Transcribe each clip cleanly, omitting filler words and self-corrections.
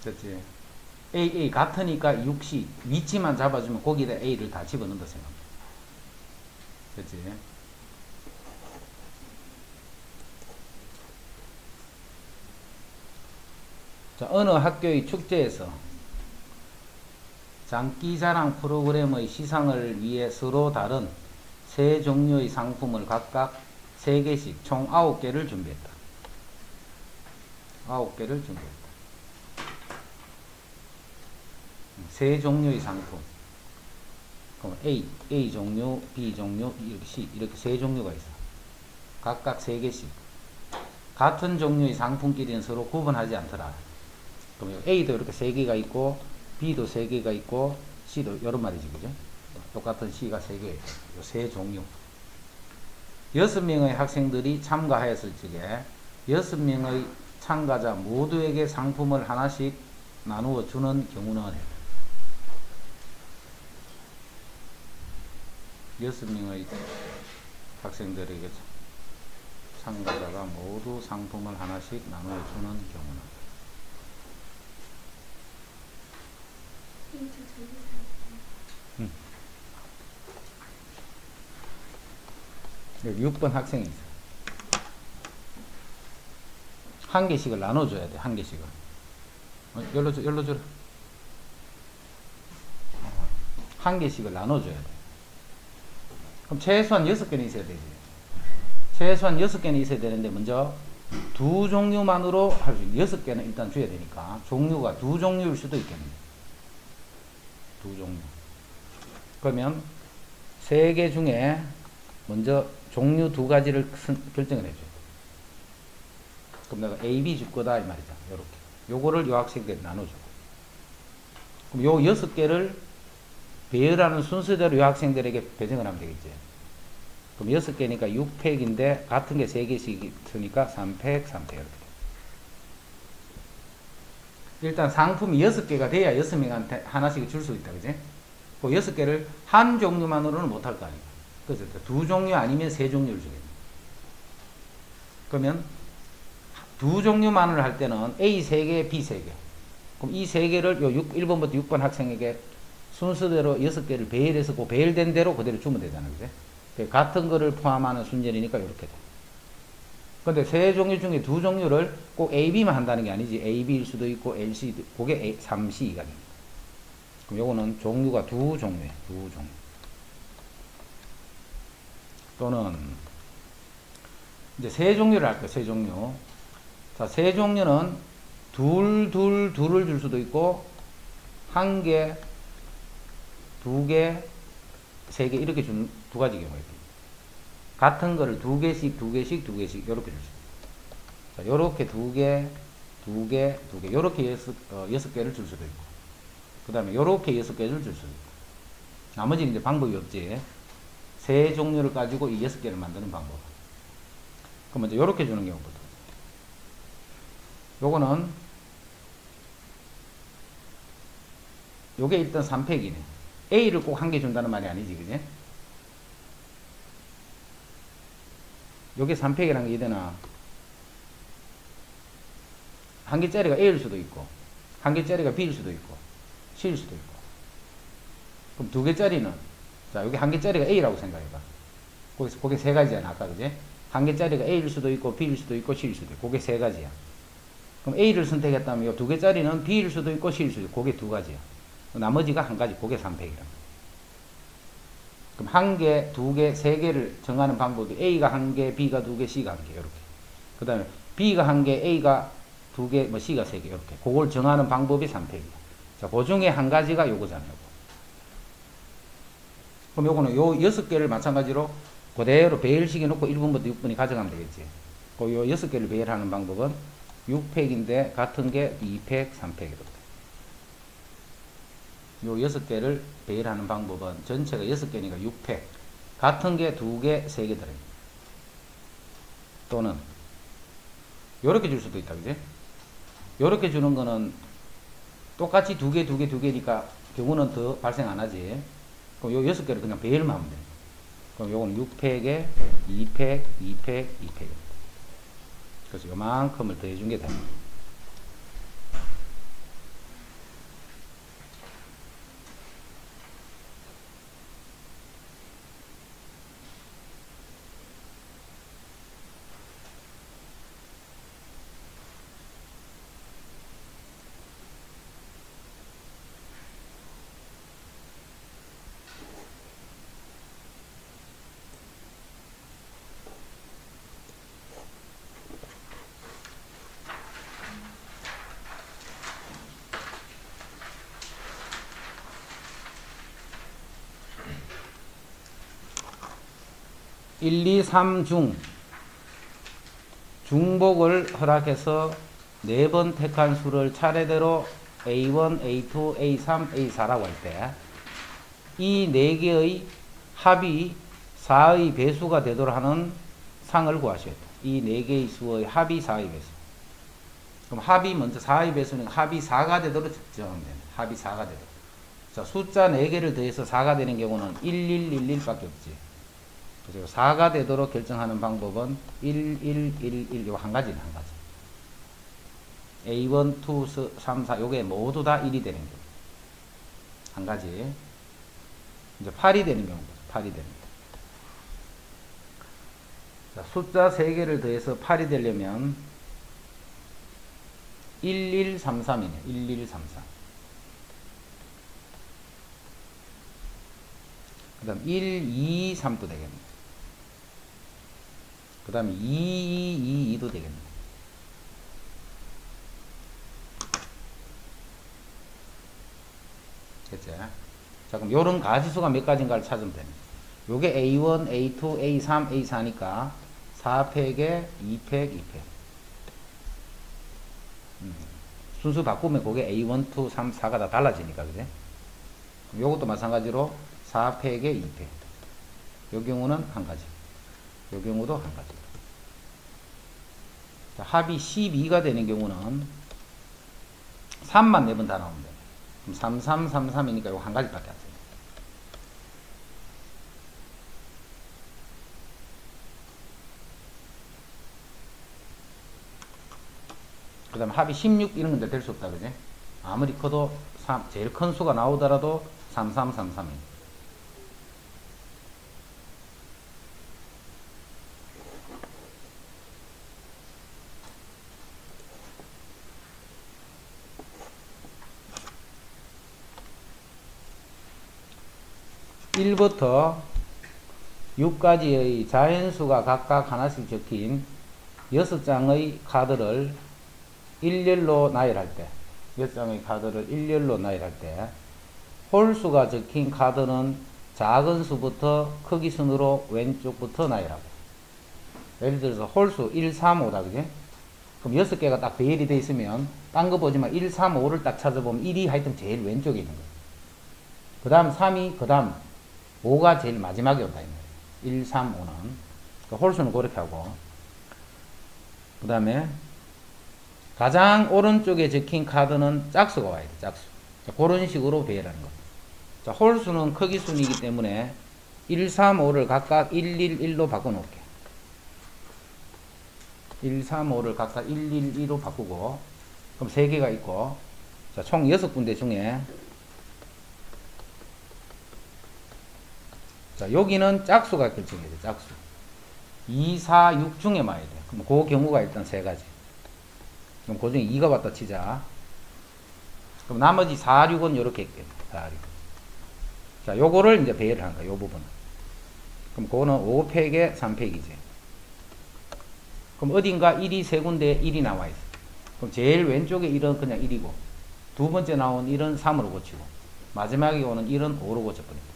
그렇지. A 같으니까 6C 위치만 잡아주면 거기다 A를 다 집어넣는다 생각해. 그렇지. 자, 어느 학교의 축제에서 장기자랑 프로그램의 시상을 위해 서로 다른 세 종류의 상품을 각각 3개씩 총 9개를 준비했다. 9개를 준비했다. 세 종류의 상품. 그럼 A 종류, B 종류, C 이렇게 세 종류가 있어. 각각 3개씩. 같은 종류의 상품끼리는 서로 구분하지 않더라. 그럼 A도 이렇게 3개가 있고 B도 3개가 있고 C도 이런 말이지, 그죠? 똑같은 C가 3개, 세 종류. 6명의 학생들이 참가하였을 적에 6명의 참가자 모두에게 상품을 하나씩 나누어 주는 경우는 6명의 학생들에게 참가자가 모두 상품을 하나씩 나누어 주는 경우는 여기 6번 학생이 있어. 한 개씩을 나눠줘야 돼. 한 개씩을. 열로 줘라. 한 개씩을 나눠줘야 돼. 그럼 최소한 6개는 있어야 되지. 최소한 6개는 있어야 되는데 먼저 두 종류만으로 할 수 있는 6개는 일단 줘야 되니까 종류가 두 종류일 수도 있겠네. 두 종류. 그러면 3개 중에 먼저 종류 2가지를 결정을 해줘요. 그럼 내가 A, B 줄 거다 이 말이죠. 요렇게. 요거를 요 학생들이 나눠줘. 그럼 요 6개를 배열하는 순서대로 요 학생들에게 배정을 하면 되겠지. 그럼 6개니까 6팩인데 같은 게 3개씩 있으니까 3팩, 3팩 이렇게. 일단 상품이 6개가 돼야 6명한테 하나씩 줄 수 있다. 그지? 그 6개를 한 종류만으로는 못할 거 아니야. 그래서 2종류 아니면 3종류를 주겠네. 그러면 2종류만을 할 때는 A 3개, B 3개. 그럼 이 3개를 1번부터 6번 학생에게 순서대로 6개를 배열해서 그 배열된 대로 그대로 주면 되잖아. 그지? 같은 거를 포함하는 순전이니까 이렇게 돼. 근데 3종류 중에 2종류를 꼭 A, B만 한다는 게 아니지. A, B일 수도 있고 L, C, 그게 3, C가 됩니다. 그럼 요거는 종류가 2종류예요. 2종류. 또는 이제 3종류를 할 거예요. 3종류. 자, 3종류는 둘을 줄 수도 있고 1개, 2개, 3개 이렇게 주는 2가지 경우가 있습니다. 같은 거를 2개씩 이렇게 줄 수 있어요. 자, 요렇게 2개, 2개, 2개 요렇게 6개를 줄 수도 있고 그 다음에 요렇게 6개를 줄 수도 있고 나머지는 이제 방법이 없지. 세 종류를 가지고 이 6개를 만드는 방법. 그럼 먼저 요렇게 주는 경우부터. 요거는 요게 일단 3팩이네. A를 꼭 1개 준다는 말이 아니지, 그지? 요게 3팩이라는 게 이되나 1개짜리가 A일 수도 있고 1개짜리가 B일 수도 있고 C일 수도 있고 그럼 2개짜리는 자 여기 1개짜리가 A라고 생각해봐. 그게 3가지야 아까 그지? 1개짜리가 A일 수도 있고 B일 수도 있고 C일 수도 있고 그게 3가지야. 그럼 A를 선택했다면 요 2개짜리는 B일 수도 있고 C일 수도 있고 그게 2가지야. 나머지가 1가지 그게 3팩이라. 그럼 1개, 2개, 3개를 정하는 방법이 A가 1개, B가 2개, C가 1개 이렇게. 그 다음에 B가 1개, A가 2개, 뭐 C가 3개 이렇게. 그걸 정하는 방법이 3팩이야. 자, 그 중에 1가지가 요거잖아요. 그럼 요거는 요 6개를 마찬가지로 그대로 배열식에 놓고 1번부터 6번이 가져가면 되겠지. 그 요 6개를 배열하는 방법은 6팩인데 같은 게 2팩, 3팩 이렇게. 요 6개를 배열하는 방법은 전체가 6개니까 6팩. 같은 게 2개, 3개 들어있다. 또는 요렇게 줄 수도 있다. 그지? 요렇게 주는 거는 똑같이 2개, 2개, 2개니까 경우는 더 발생 안 하지. 그럼 요 6개를 그냥 배열만 하면 돼. 그럼 요거는 6팩에 2팩, 2팩, 2팩. 그래서 요만큼을 더해준 게 됩니다. 1, 2, 3 중 중복을 허락해서 4번 택한 수를 차례대로 A1, A2, A3, A4라고 할 때 이 4개의 합이 4의 배수가 되도록 하는 상을 구하셔야 돼요. 이 4개의 수의 합이 4의 배수. 그럼 합이 먼저 4의 배수니까 합이 4가 되도록 적정하면 됩니다. 합이 4가 되도록. 자, 숫자 4개를 더해서 4가 되는 경우는 1111밖에 없지. 그래서 4가 되도록 결정하는 방법은 1111 요 한 가지는 한 가지. A1, 2, 3, 4 요게 모두 다 1이 되는 경우. 한 가지. 이제 8이 되는 경우입니다. 8이 되는 경우. 자, 숫자 3개를 더해서 8이 되려면 1133이네. 1133. 그 다음 123도 되겠네. 그 다음에 2222도 되겠네. 됐죠? 자, 그럼 요런 가지수가 몇 가지인가를 찾으면 됩니다. 요게 A1, A2, A3, A4니까 4팩에 2팩, 2팩. 순수 바꾸면 그게 A1, 2, 3, 4가 다 달라지니까, 그제? 요것도 마찬가지로 4팩에 2팩. 요 경우는 한 가지. 요 경우도 한 가지. 자, 합이 12가 되는 경우는 3만 4번 다 나옵니다. 그럼 3333이니까 요 한 가지밖에 안 써요. 그 다음에 합이 16 이런 건데 될 수 없다, 그지? 아무리 커도 제일 큰 수가 나오더라도 3333이에요. (1) 부터 6까지의 자연수가 각각 하나씩 적힌 6장의 카드를 일렬로 나열할 때, 6장의 카드를 일렬로 나열할 때, 홀수가 적힌 카드는 작은 수부터 크기 순으로 왼쪽부터 나열하고, 예를 들어서 홀수 1, 3, 5다, 그지? 그럼 6개가 딱 배열이 되어 있으면, 딴 거 보지만 1, 3, 5를 딱 찾아보면 1이 하여튼 제일 왼쪽에 있는 거예요. 그 다음 3이, 그 다음 5가 제일 마지막에 온다, 1, 3, 5는. 그러니까 홀수는 그렇게 하고, 그 다음에 가장 오른쪽에 적힌 카드는 짝수가 와야 돼, 짝수. 자, 그런 식으로 배열하는 거. 자, 홀수는 크기 순이기 때문에 1, 3, 5를 각각 1, 1, 1로 바꿔놓을게. 1, 3, 5를 각각 1, 1, 2로 바꾸고, 그럼 3개가 있고, 자, 총 6군데 중에, 자, 여기는 짝수가 결정해야 돼, 짝수. 2, 4, 6 중에 와야 돼. 그럼 그 경우가 일단 3가지. 그럼 그 중에 2가 왔다 치자. 그럼 나머지 4, 6은 이렇게 있겠네. 4, 6. 자, 요거를 이제 배열을 한 거야, 요 부분은. 그럼 그거는 5팩에 3팩이지. 그럼 어딘가 1이 3군데 1이 나와 있어. 그럼 제일 왼쪽에 1은 그냥 1이고, 두 번째 나온 1은 3으로 고치고, 마지막에 오는 1은 5로 고쳐버린다.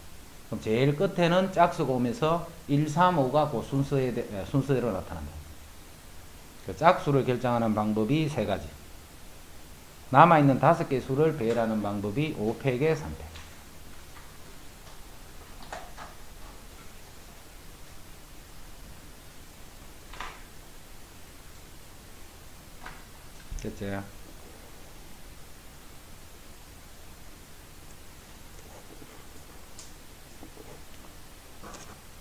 그럼 제일 끝에는 짝수가 오면서 1, 3, 5가 그 순서대로 나타난다. 그 짝수를 결정하는 방법이 3가지. 남아있는 5개 수를 배열하는 방법이 5팩에 3팩. 됐죠?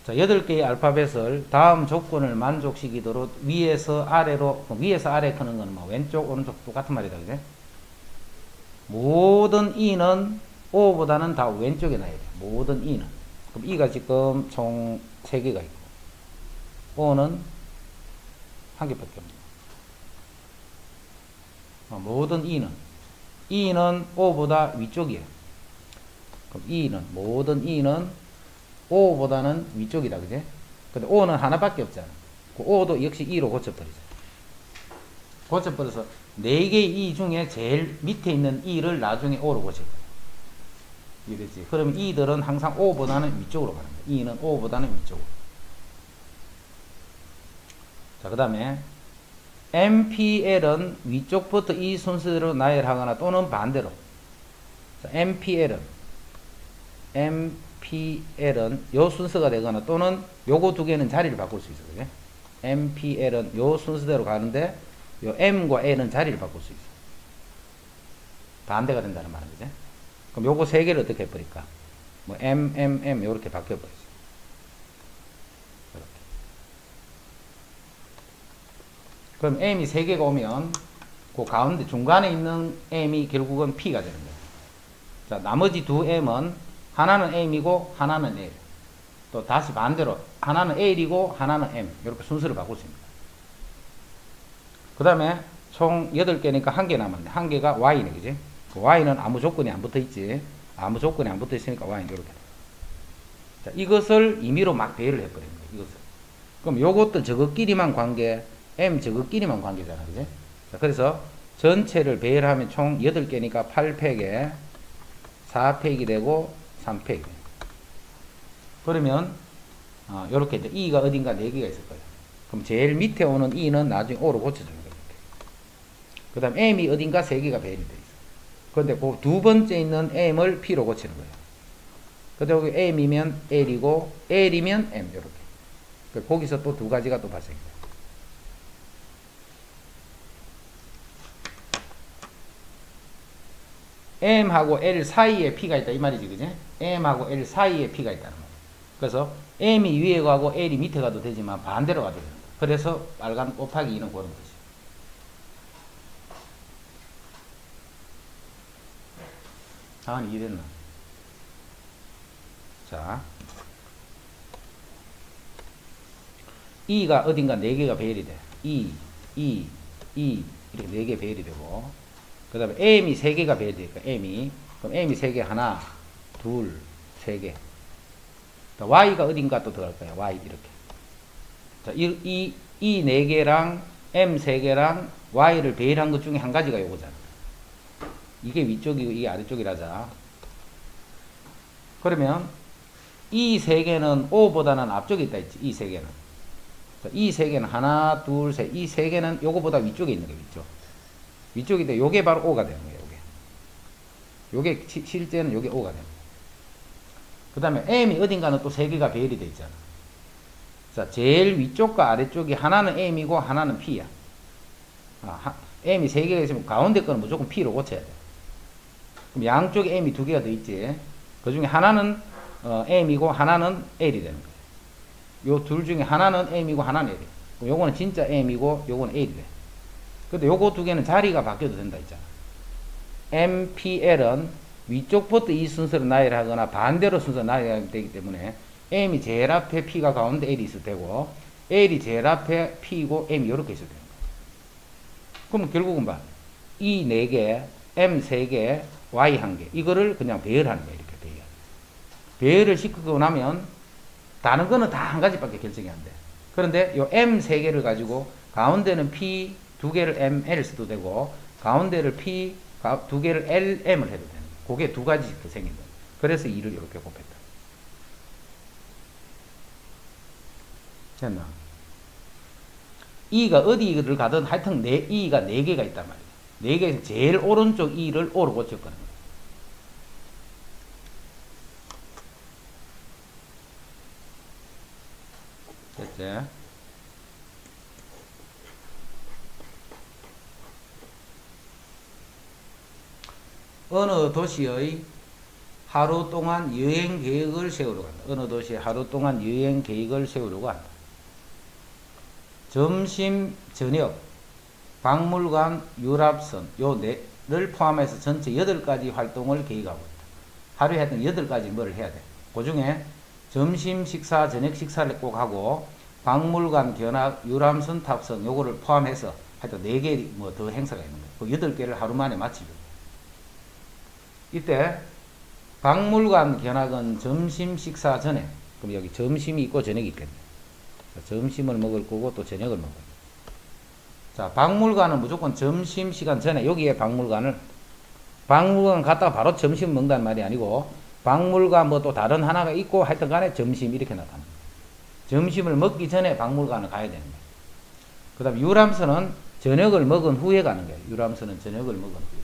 자, 8개의 알파벳을 다음 조건을 만족시키도록 위에서 아래로, 위에서 아래 크는 거는 뭐 왼쪽, 오른쪽 똑같은 말이다, 그죠? 모든 E는 O보다는 다 왼쪽에 놔야 돼. 모든 E는. 그럼 E가 지금 총 3개가 있고, O는 1개밖에 없네. 모든 E는 O보다 위쪽이에요. 그럼 모든 E는 O보다는 위쪽이다, 그제? 근데 O는 하나밖에 없잖아. 그 O도 역시 E로 고쳐버리자. 고쳐버려서 4개의 E 중에 제일 밑에 있는 E를 나중에 O로 고쳐버려. 이해됐지? 그러면 E들은 항상 O보다는 위쪽으로 가는 거야. E는 O보다는 위쪽으로. 자, 그 다음에 MPL은 위쪽부터 이 순서대로 나열하거나 또는 반대로. 자, MPL은 요 순서가 되거나 또는 요거 두 개는 자리를 바꿀 수 있어요. 그죠? MPL은 요 순서대로 가는데 요 M과 L은 자리를 바꿀 수 있어요. 반대가 된다는 말은 거죠. 그럼 요거 세 개를 어떻게 해버릴까? 뭐 M 요렇게 바뀌어버리죠. 그럼 M이 3개가 오면 그 가운데 중간에 있는 M이 결국은 P가 되는 거예요. 자, 나머지 두 M은 하나는 M이고 하나는 L. 또 다시 반대로 하나는 L이고 하나는 M. 이렇게 순서를 바꿀 수 있습니다. 그 다음에 총 8개니까 1개 남았네. 1개가 Y네. 그지? 그 Y는 아무 조건이 안 붙어 있지. 아무 조건이 안 붙어 있으니까 Y는 이렇게. 자, 이것을 임의로 막 배열을 해버리는 거예요. 이것을. 그럼 요것도 저것끼리만 관계, M 저것끼리만 관계잖아. 그지? 자, 그래서 전체를 배열하면 총 8개니까 8팩에 4팩이 되고 3팩. 그러면 요렇게 이제 E가 어딘가 4개가 있을 거예요. 그럼 제일 밑에 오는 E는 나중에 O로 고쳐주는 거예요. 그 다음 M이 어딘가 3개가 배열이 돼 있어요. 그런데 그 두 번째 있는 M을 P로 고치는 거예요. 근데 여기 M이면 L이고 L이면 M 이렇게. 거기서 또 두 가지가 또 발생해요. M하고 L 사이에 P가 있다 이 말이지, 그지? M하고 L 사이에 P가 있다는 말이에요. 그래서 M이 위에 가고 L이 밑에 가도 되지만 반대로 가도 돼요. 그래서 빨간 곱하기 2는 그런 뜻이에요. 상황이 이해됐나? 자, E가 어딘가 4개가 배열이 돼. E 이렇게 4개 배열이 되고, 그 다음에 M이 3개가 배열이 되니까 그럼 M이 3개 하나, 둘, 3개. Y가 어딘가 또 들어갈 거야. Y 이렇게. 자, E 4개랑 M 3개랑 Y를 배열한 것 중에 한 가지가 요거잖아. 이게 위쪽이고 이게 아래쪽이라자. 그러면 이 3개는 O보다는 앞쪽에 있다 했지. 이 3개는. 이 3개는 하나, 둘, 셋. 이 3개는 요거보다 위쪽에 있는 거예요. 위쪽인데 요게 바로 O가 되는 거예요. 요게 실제는 요게 O가 되는 거예요. 그 다음에 M이 어딘가는 또 3개가 배열이 돼 있잖아. 자, 제일 위쪽과 아래쪽이 하나는 M이고 하나는 P야. M이 3개가 있으면 가운데 거는 무조건 P로 고쳐야 돼. 그럼 양쪽에 M이 2개가 더 있지. 그 중에 하나는 M이고 하나는 L이 되는 거예요. 요 둘 중에 하나는 M이고 하나는 L이에요. 요거는 진짜 M이고 요거는 L이 돼. 근데 요거 두 개는 자리가 바뀌어도 된다 했잖아. MPL은 위쪽부터 이 순서로 나열하거나 반대로 순서 나열하게 되기 때문에 M이 제일 앞에 P가 가운데 L이 있을 테고 L이 제일 앞에 P이고 M이 이렇게 있을 되는 거예요. 그럼 결국은 봐. E 4개, M 3개, Y 1개. 이거를 그냥 배열하는 거예요. 이렇게 배열. 배열을 시키고 나면 다른 거는 다 한 가지밖에 결정이 안 돼. 그런데 요 M 3개를 가지고 가운데는 P 2개를 M, L 써도 되고 가운데를 P 2개를 L, M을 해도 되는 거예요. 그게 두 가지 생긴 거예요. 그래서 2를 이렇게 곱했다. 됐나? E가 어디를 가든 하여튼 E가 4개가 있단 말이에요. 4개에서 제일 오른쪽 E를 O로 고쳤거든요. 됐지? 어느 도시의 하루 동안 여행 계획을 세우려고 한다. 어느 도시의 하루 동안 여행 계획을 세우려고 한다. 점심, 저녁, 박물관, 유람선 요 4를 포함해서 전체 8가지 활동을 계획하고 있다. 하루에 하여튼 8가지 뭘 해야 돼. 그 중에 점심 식사, 저녁 식사를 꼭 하고 박물관 견학, 유람선 탑승 요거를 포함해서 하여튼 4개 뭐 더 행사가 있는 거예요. 그 8개를 하루 만에 마치죠. 이때 박물관 견학은 점심 식사 전에, 그럼 여기 점심이 있고 저녁이 있겠네. 점심을 먹을 거고 또 저녁을 먹을 거고. 자, 박물관은 무조건 점심시간 전에, 여기에 박물관 갔다가 바로 점심 먹는다는 말이 아니고 박물관 뭐 또 다른 하나가 있고 하여튼 간에 점심 이렇게 나타납니다. 점심을 먹기 전에 박물관을 가야 되는 거예요. 그 다음 유람선은 저녁을 먹은 후에 가는 거예요. 유람선은 저녁을 먹은 후에.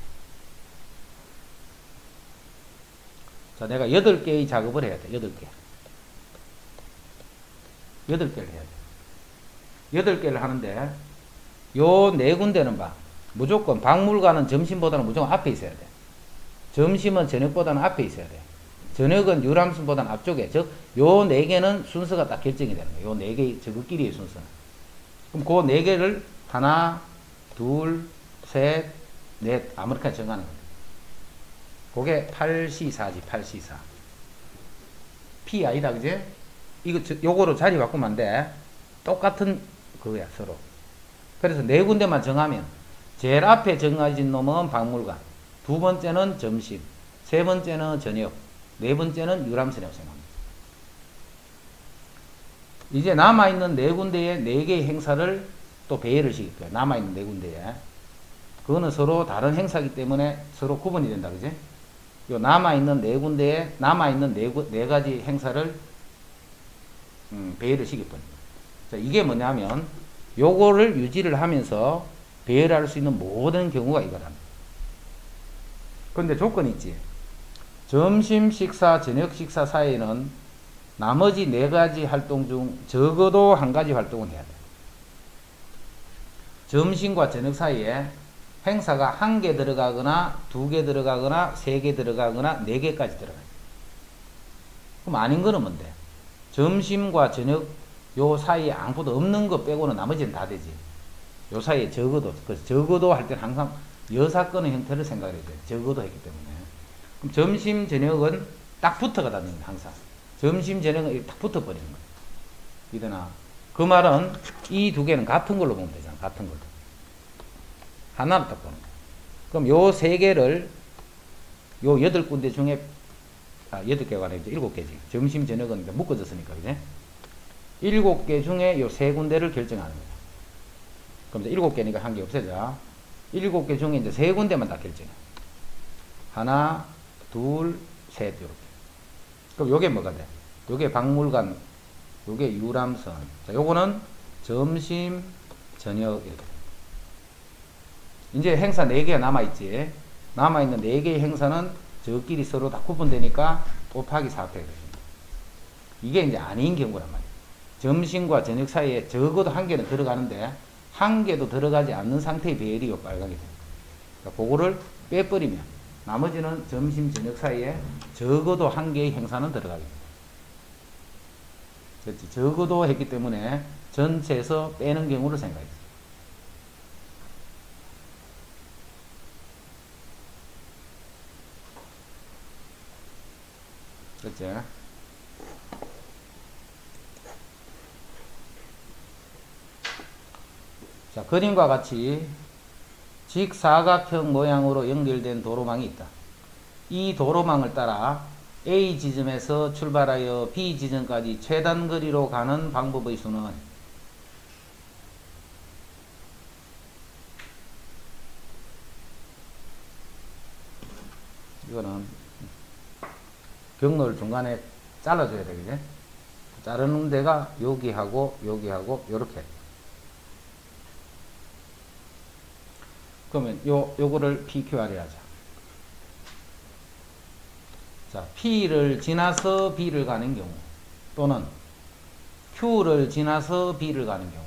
자, 내가 8개의 작업을 해야 돼. 8개. 8개를 해야 돼. 8개를 하는데 요 4군데는 봐. 무조건 박물관은 점심보다는 무조건 앞에 있어야 돼. 점심은 저녁보다는 앞에 있어야 돼. 저녁은 유람선보다는 앞쪽에. 즉, 요 4개는 순서가 딱 결정이 되는 거예요. 요 4개, 저거끼리의 순서는. 그럼 그 4개를 하나, 둘, 셋, 넷, 아무렇게나 정하는 거예요. 그게 8C4지, 8C4. P 아니다, 그지? 요거로 자리 바꾸면 안 돼. 똑같은 그거야, 서로. 그래서 4군데만 정하면, 제일 앞에 정해진 놈은 박물관, 두 번째는 점심, 세 번째는 저녁, 네 번째는 유람선이라고 생각합니다. 이제 남아있는 4군데의 4개의 행사를 또 배열을 시킬 거예요. 남아있는 4군데에. 그거는 서로 다른 행사이기 때문에 서로 구분이 된다, 그지? 요 남아있는 4군데에 남아있는 4가지 행사를 배열을 시킬 겁니다. 자, 이게 뭐냐면 요거를 유지를 하면서 배열할 수 있는 모든 경우가 이거랍니다. 근데 조건이 있지. 점심 식사, 저녁 식사 사이에는 나머지 4가지 활동 중 적어도 1가지 활동은 해야 돼. 점심과 저녁 사이에 행사가 1개 들어가거나 2개 들어가거나 3개 들어가거나 4개까지 들어가요. 그럼 아닌 거는 뭔데? 점심과 저녁 요 사이에 아무것도 없는 거 빼고는 나머지는 다 되지. 요 사이에 적어도, 그래서 적어도 할 때는 항상 여사건의 형태를 생각해야 돼. 적어도 했기 때문에. 그럼 점심, 저녁은 딱 붙어가 다니는 거야, 항상. 점심, 저녁은 이렇게 딱 붙어버리는 거야. 이되나? 그 말은 이 2개는 같은 걸로 보면 되잖아, 같은 걸로. 하나를 딱 보는 거야. 그럼 요 3개를, 요 8군데 중에, 8개가 아니라 7개지. 점심, 저녁은 이제 묶어졌으니까, 그지? 7개 중에 요 3군데를 결정하는 거야. 그럼 이제 7개니까 1개 없애자. 7개 중에 이제 3군데만 다 결정해. 하나, 둘, 셋, 요렇게. 그럼 요게 뭐가 돼? 요게 박물관, 요게 유람선. 자, 요거는 점심, 저녁, 이렇게. 이제 행사 4개가 남아있지. 남아있는 4개의 행사는 저끼리 서로 다 구분되니까 곱하기 4패가 됩니다. 이게 이제 아닌 경우란 말이에요. 점심과 저녁 사이에 적어도 1개는 들어가는데 1개도 들어가지 않는 상태의 배열이 요 빨간게 됩니다. 그러니까 그거를 빼버리면 나머지는 점심, 저녁 사이에 적어도 1개의 행사는 들어가게 됩니다. 그렇지? 적어도 했기 때문에 전체에서 빼는 경우를 생각했어요. 그렇지? 자, 그림과 같이 직사각형 모양으로 연결된 도로망이 있다. 이 도로망을 따라 A 지점에서 출발하여 B 지점까지 최단 거리로 가는 방법의 수는 이거는 경로를 중간에 잘라줘야 되겠지? 자르는 데가 여기하고 여기하고 요렇게. 그러면 요거를 PQR이 하자. 자, P를 지나서 B를 가는 경우, 또는 Q를 지나서 B를 가는 경우,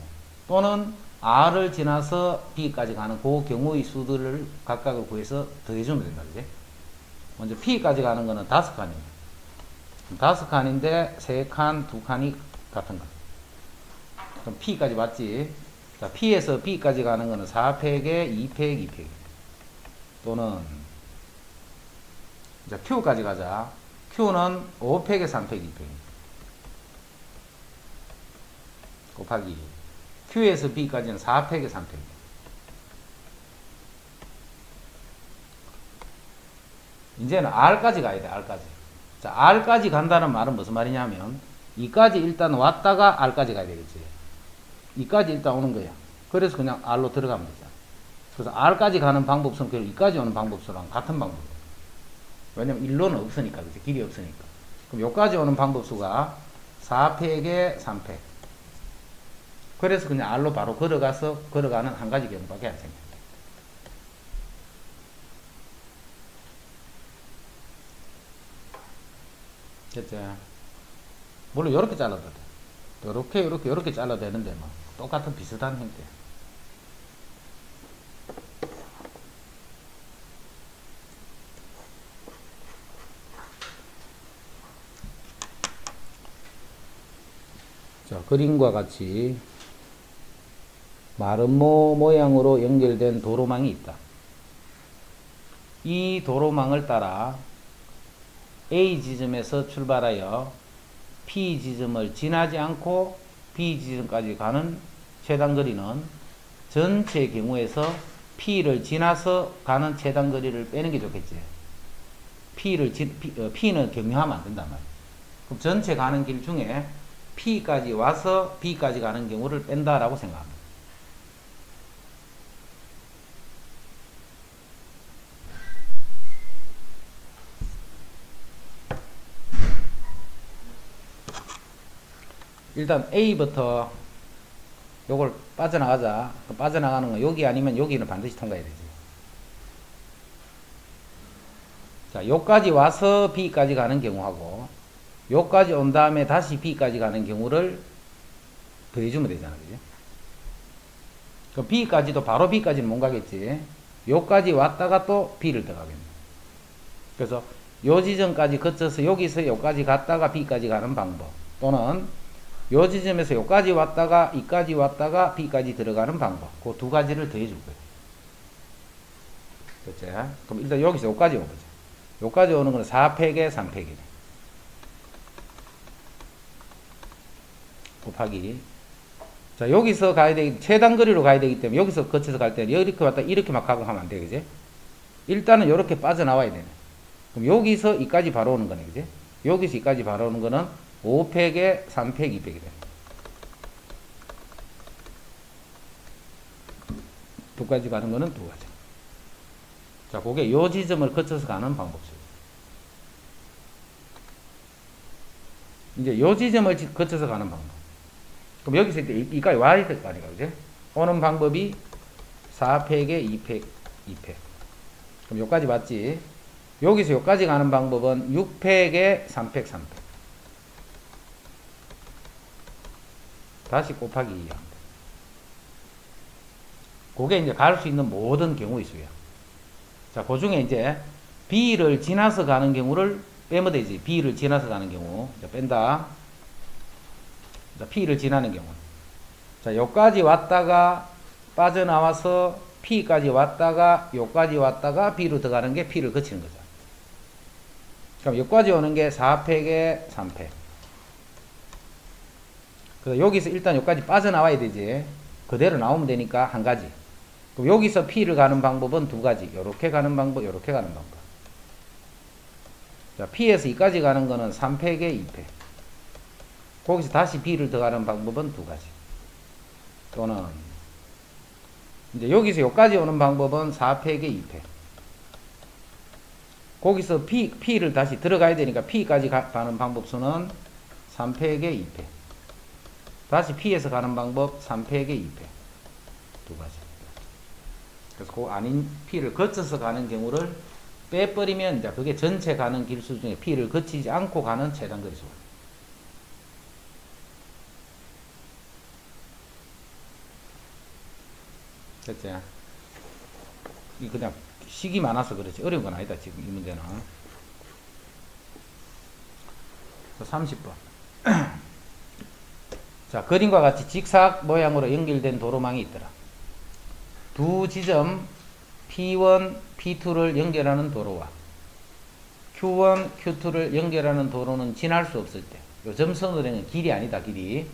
또는 R을 지나서 B까지 가는 그 경우의 수들을 각각을 구해서 더해주면 된다, 그지? 먼저 P까지 가는 거는 5칸입니다. 5칸인데 3칸, 2칸이 같은 거. 그럼 P까지 맞지? 자, P에서 B까지 가는 거는 4팩에 2팩, 2팩. 또는, 자, Q까지 가자. Q는 5팩에 3팩, 2팩. 곱하기. Q에서 B까지는 4팩에 3팩. 이제는 R까지 가야 돼, R까지. 자, R까지 간다는 말은 무슨 말이냐면, 이까지 일단 왔다가 R까지 가야 되겠지. 이까지 일단 오는 거야. 그래서 그냥 R로 들어가면 되잖아. 그래서 R까지 가는 방법수는 그리고 이까지 오는 방법수랑 같은 방법이야. 왜냐면 일로는 없으니까, 그치? 길이 없으니까. 그럼 여기까지 오는 방법수가 4팩에 3팩. 그래서 그냥 R로 바로 걸어가는 한 가지 경우밖에 안 생겨요. 됐죠? 물론 이렇게 잘라도 돼. 이렇게 잘라도 되는데 뭐 똑같은 비슷한 형태. 자, 그림과 같이 마름모 모양으로 연결된 도로망이 있다. 이 도로망을 따라 A 지점에서 출발하여 P 지점을 지나지 않고 B 지점까지 가는 최단거리는 전체 경우에서 P를 지나서 가는 최단거리를 빼는 게 좋겠지. P는 경유하면 안 된단 말이야. 그럼 전체 가는 길 중에 P까지 와서 B까지 가는 경우를 뺀다라고 생각합니다. 일단 A부터 요걸 빠져나가자. 빠져나가는 건 여기 아니면 여기는 반드시 통과해야 되지. 자, 요까지 와서 B까지 가는 경우하고 요까지 온 다음에 다시 B까지 가는 경우를 더해주면 되잖아. 그죠? 그럼 B까지도 바로 B까지는 못 가겠지. 요까지 왔다가 또 B를 더 가겠네. 그래서 요 지점까지 거쳐서 여기서 요까지 갔다가 B까지 가는 방법, 또는 요 지점에서 요까지 왔다가 이까지 왔다가 B까지 들어가는 방법, 그 두 가지를 더해 줄 거예요. 그렇지? 그럼 일단 여기서 요까지 오보자. 요까지 오는 거는 4팩에 3팩이네. 곱하기. 자, 여기서 가야 되기, 최단거리로 가야 되기 때문에 여기서 거쳐서 갈 때는 이렇게 왔다 이렇게 막 가고 하면 안 돼. 그지? 일단은 이렇게 빠져나와야 되네. 그럼 여기서 이까지 바로 오는 거네. 그지? 여기서 이까지 바로 오는 거는 5팩에 3팩, 2팩이래. 두 가지 가는 거는 두 가지. 자, 그게 요 지점을 거쳐서 가는 방법이죠. 이제 요 지점을 거쳐서 가는 방법. 그럼 여기서 이까지 와야 될 거 아니야. 그지? 오는 방법이 4팩에 2팩, 2팩. 그럼 요까지 맞지? 여기서 요까지 가는 방법은 6팩에 3팩, 3팩. 다시 곱하기 2야. 그게 이제 갈 수 있는 모든 경우의 수야. 자, 그 중에 이제 B를 지나서 가는 경우를 빼면 되지. B를 지나서 가는 경우. 자, 뺀다. 자, P를 지나는 경우. 자, 요까지 왔다가 빠져나와서 P까지 왔다가 요까지 왔다가 B로 들어가는 게 P를 거치는 거죠. 그럼 여기까지 오는 게 4팩에 3팩. 그래서 여기서 일단 여기까지 빠져나와야 되지. 그대로 나오면 되니까 한 가지. 그럼 여기서 P를 가는 방법은 두 가지. 요렇게 가는 방법, 요렇게 가는 방법. 자, P에서 2까지 가는 거는 3팩에 2팩. 거기서 다시 B를 더 가는 방법은 두 가지. 또는 이제 여기서 여기까지 오는 방법은 4팩에 2팩. 거기서 P를 다시 들어가야 되니까 P까지 가는 방법 수는 3팩에 2팩. 다시 P에서 가는 방법 3팩에 2팩. 두 가지. 그래서 그 아닌 P를 거쳐서 가는 경우를 빼버리면 이제 그게 전체 가는 길수 중에 P를 거치지 않고 가는 최단거리 수가. 됐지? 이 그냥 식이 많아서 그렇지 어려운 건 아니다. 지금 이 문제는. 30번. 자, 그림과 같이 직사각 모양으로 연결된 도로망이 있더라. 두 지점 P1, P2를 연결하는 도로와 Q1, Q2를 연결하는 도로는 지날 수 없을 때, 요 점선으로는 길이 아니다. 길이.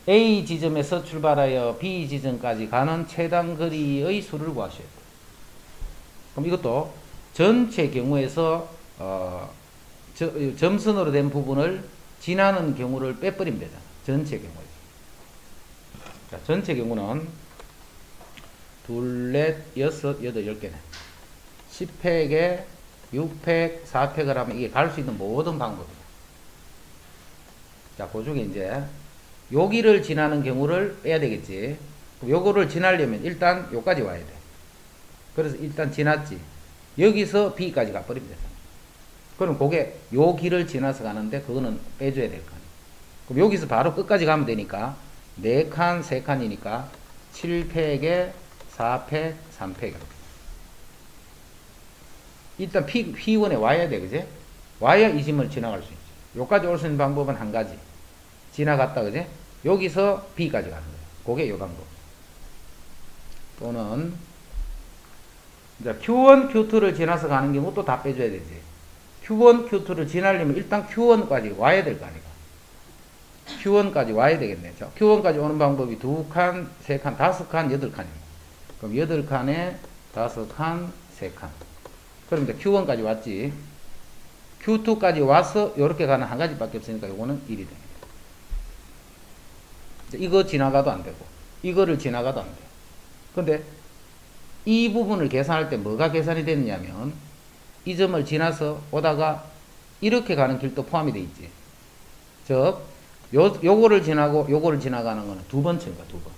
A 지점에서 출발하여 B 지점까지 가는 최단거리의 수를 구하셔야 돼요. 그럼 이것도 전체 경우에서 점선으로 된 부분을 지나는 경우를 빼버리면 되잖아. 전체 경우에. 자, 전체 경우는 둘, 넷, 여섯, 여덟, 10개네. 10팩에 6팩, 4팩을 하면 이게 갈 수 있는 모든 방법이야. 자, 그 중에 이제 여기를 지나는 경우를 빼야 되겠지. 요거를 지나려면 일단 요까지 와야 돼. 그래서 일단 지났지. 여기서 B까지 가버리면 돼. 그럼 그게 요 길을 지나서 가는데 그거는 빼줘야 될 거 아니야. 그럼 여기서 바로 끝까지 가면 되니까 4칸, 3칸이니까 7팩에 4팩, 3팩 이렇게. 일단 P1에 와야 돼, 그지? 와야 이 점을 지나갈 수 있지. 요까지 올 수 있는 방법은 한 가지. 지나갔다, 그지? 여기서 B까지 가는 거야. 그게 요 방법. 또는 이제 Q1, Q2를 지나서 가는 경우 또 다 빼줘야 되지. Q1, Q2를 지나려면 일단 Q1까지 와야 될 거 아니까. Q1까지 와야 되겠네. 자, Q1까지 오는 방법이 2칸, 3칸, 5칸, 8칸입니다. 그럼 8칸에 5칸, 3칸. 그럼 이제 Q1까지 왔지. Q2까지 와서 이렇게 가는 한 가지밖에 없으니까 이거는 1이 됩니다. 이거 지나가도 안 되고 이거를 지나가도 안 돼요. 근데 이 부분을 계산할 때 뭐가 계산이 됐냐면 이 점을 지나서 오다가 이렇게 가는 길도 포함이 돼 있지. 즉 요거를 지나고 요거를 지나가는 거는 두 번 친 거야. 두 번.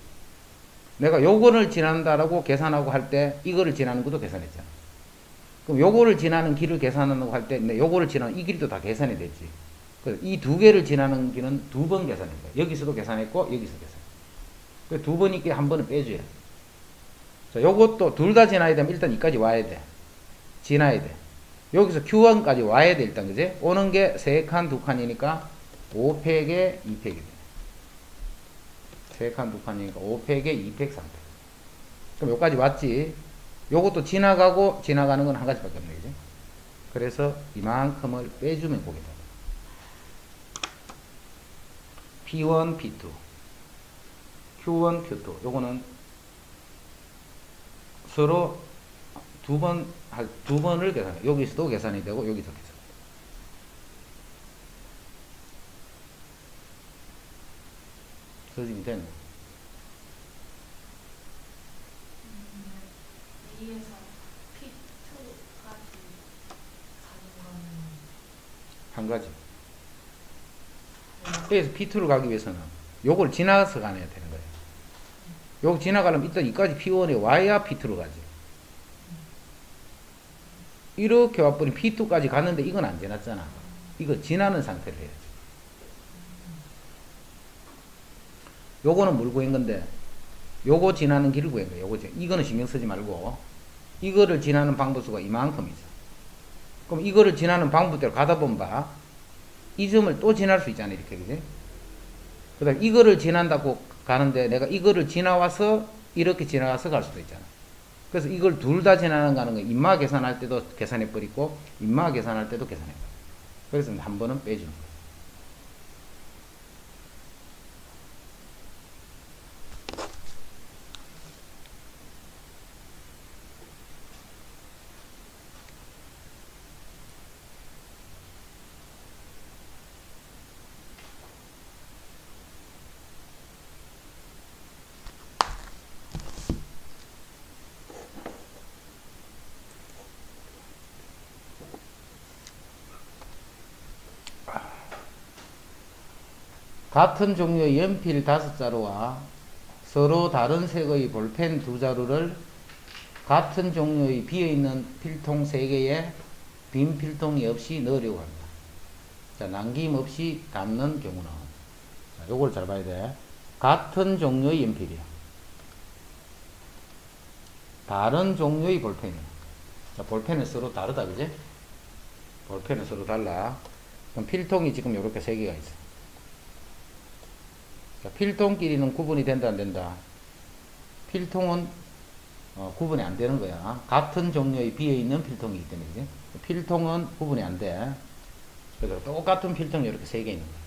내가 요거를 지난다라고 계산하고 할 때 이거를 지나는 것도 계산했잖아. 그럼 요거를 지나는 길을 계산하고 할 때 요거를 지나는 이 길도 다 계산이 됐지. 이 두 개를 지나는 길은 두 번 계산한 거야. 여기서도 계산했고 여기서 계산. 두 번이니까 한 번은 빼줘야 돼. 자, 요것도 둘 다 지나야 되면 일단 이까지 와야 돼. 지나야 돼. 여기서 Q1까지 와야 돼, 일단, 그지? 오는 게 3칸, 2칸이니까 5팩에 2팩이 돼. 3칸, 2칸이니까 5팩에 2팩, 3팩. 그럼 여기까지 왔지? 요것도 지나가고 지나가는 건 한 가지밖에 없네, 그지? 그래서 이만큼을 빼주면 보게 돼. P1, P2. Q1, Q2. 요거는 서로 두 번을 계산해. 여기서도 계산이 되고, 여기서 계산. 서식이 됐네. B에서 P2까지 가는 거는 한 가지. B에서 P2를 가기 위해서는 요걸 지나서 가야 되는 거예요. 요거 지나가려면 일단 이까지 P1에 와야 P2로 가지. 이렇게 와버린 P2까지 갔는데 이건 안 지났잖아. 이거 지나는 상태를 해야지. 요거는 뭘 구한 건데, 요거 지나는 길을 구한 거예요. 이거는 신경 쓰지 말고, 이거를 지나는 방법수가 이만큼이죠. 그럼 이거를 지나는 방법대로 가다 보면 봐. 이 점을 또 지날 수 있잖아, 이렇게, 그지? 그 다음에 이거를 지난다고 가는데 내가 이거를 지나와서 이렇게 지나가서 갈 수도 있잖아. 그래서 이걸 둘 다 지나는 가는 거 인마 계산할 때도 계산해버리고 인마 계산할 때도 계산해버려. 그래서 한 번은 빼주는 거야. 같은 종류의 연필 5자루와 서로 다른 색의 볼펜 2자루를 같은 종류의 비어있는 필통 3개에 빈 필통이 없이 넣으려고 합니다. 자, 남김없이 담는 경우는, 자, 요걸 잘 봐야 돼. 같은 종류의 연필이야. 다른 종류의 볼펜이야. 자, 볼펜은 서로 다르다, 그지? 볼펜은 서로 달라. 그럼 필통이 지금 요렇게 3개가 있어. 자, 필통끼리는 구분이 된다, 안 된다? 필통은 구분이 안 되는 거야. 같은 종류의 비어있는 필통이기 때문에, 그지? 필통은 구분이 안 돼. 그래서 똑같은 필통이 이렇게 3개 있는 거야.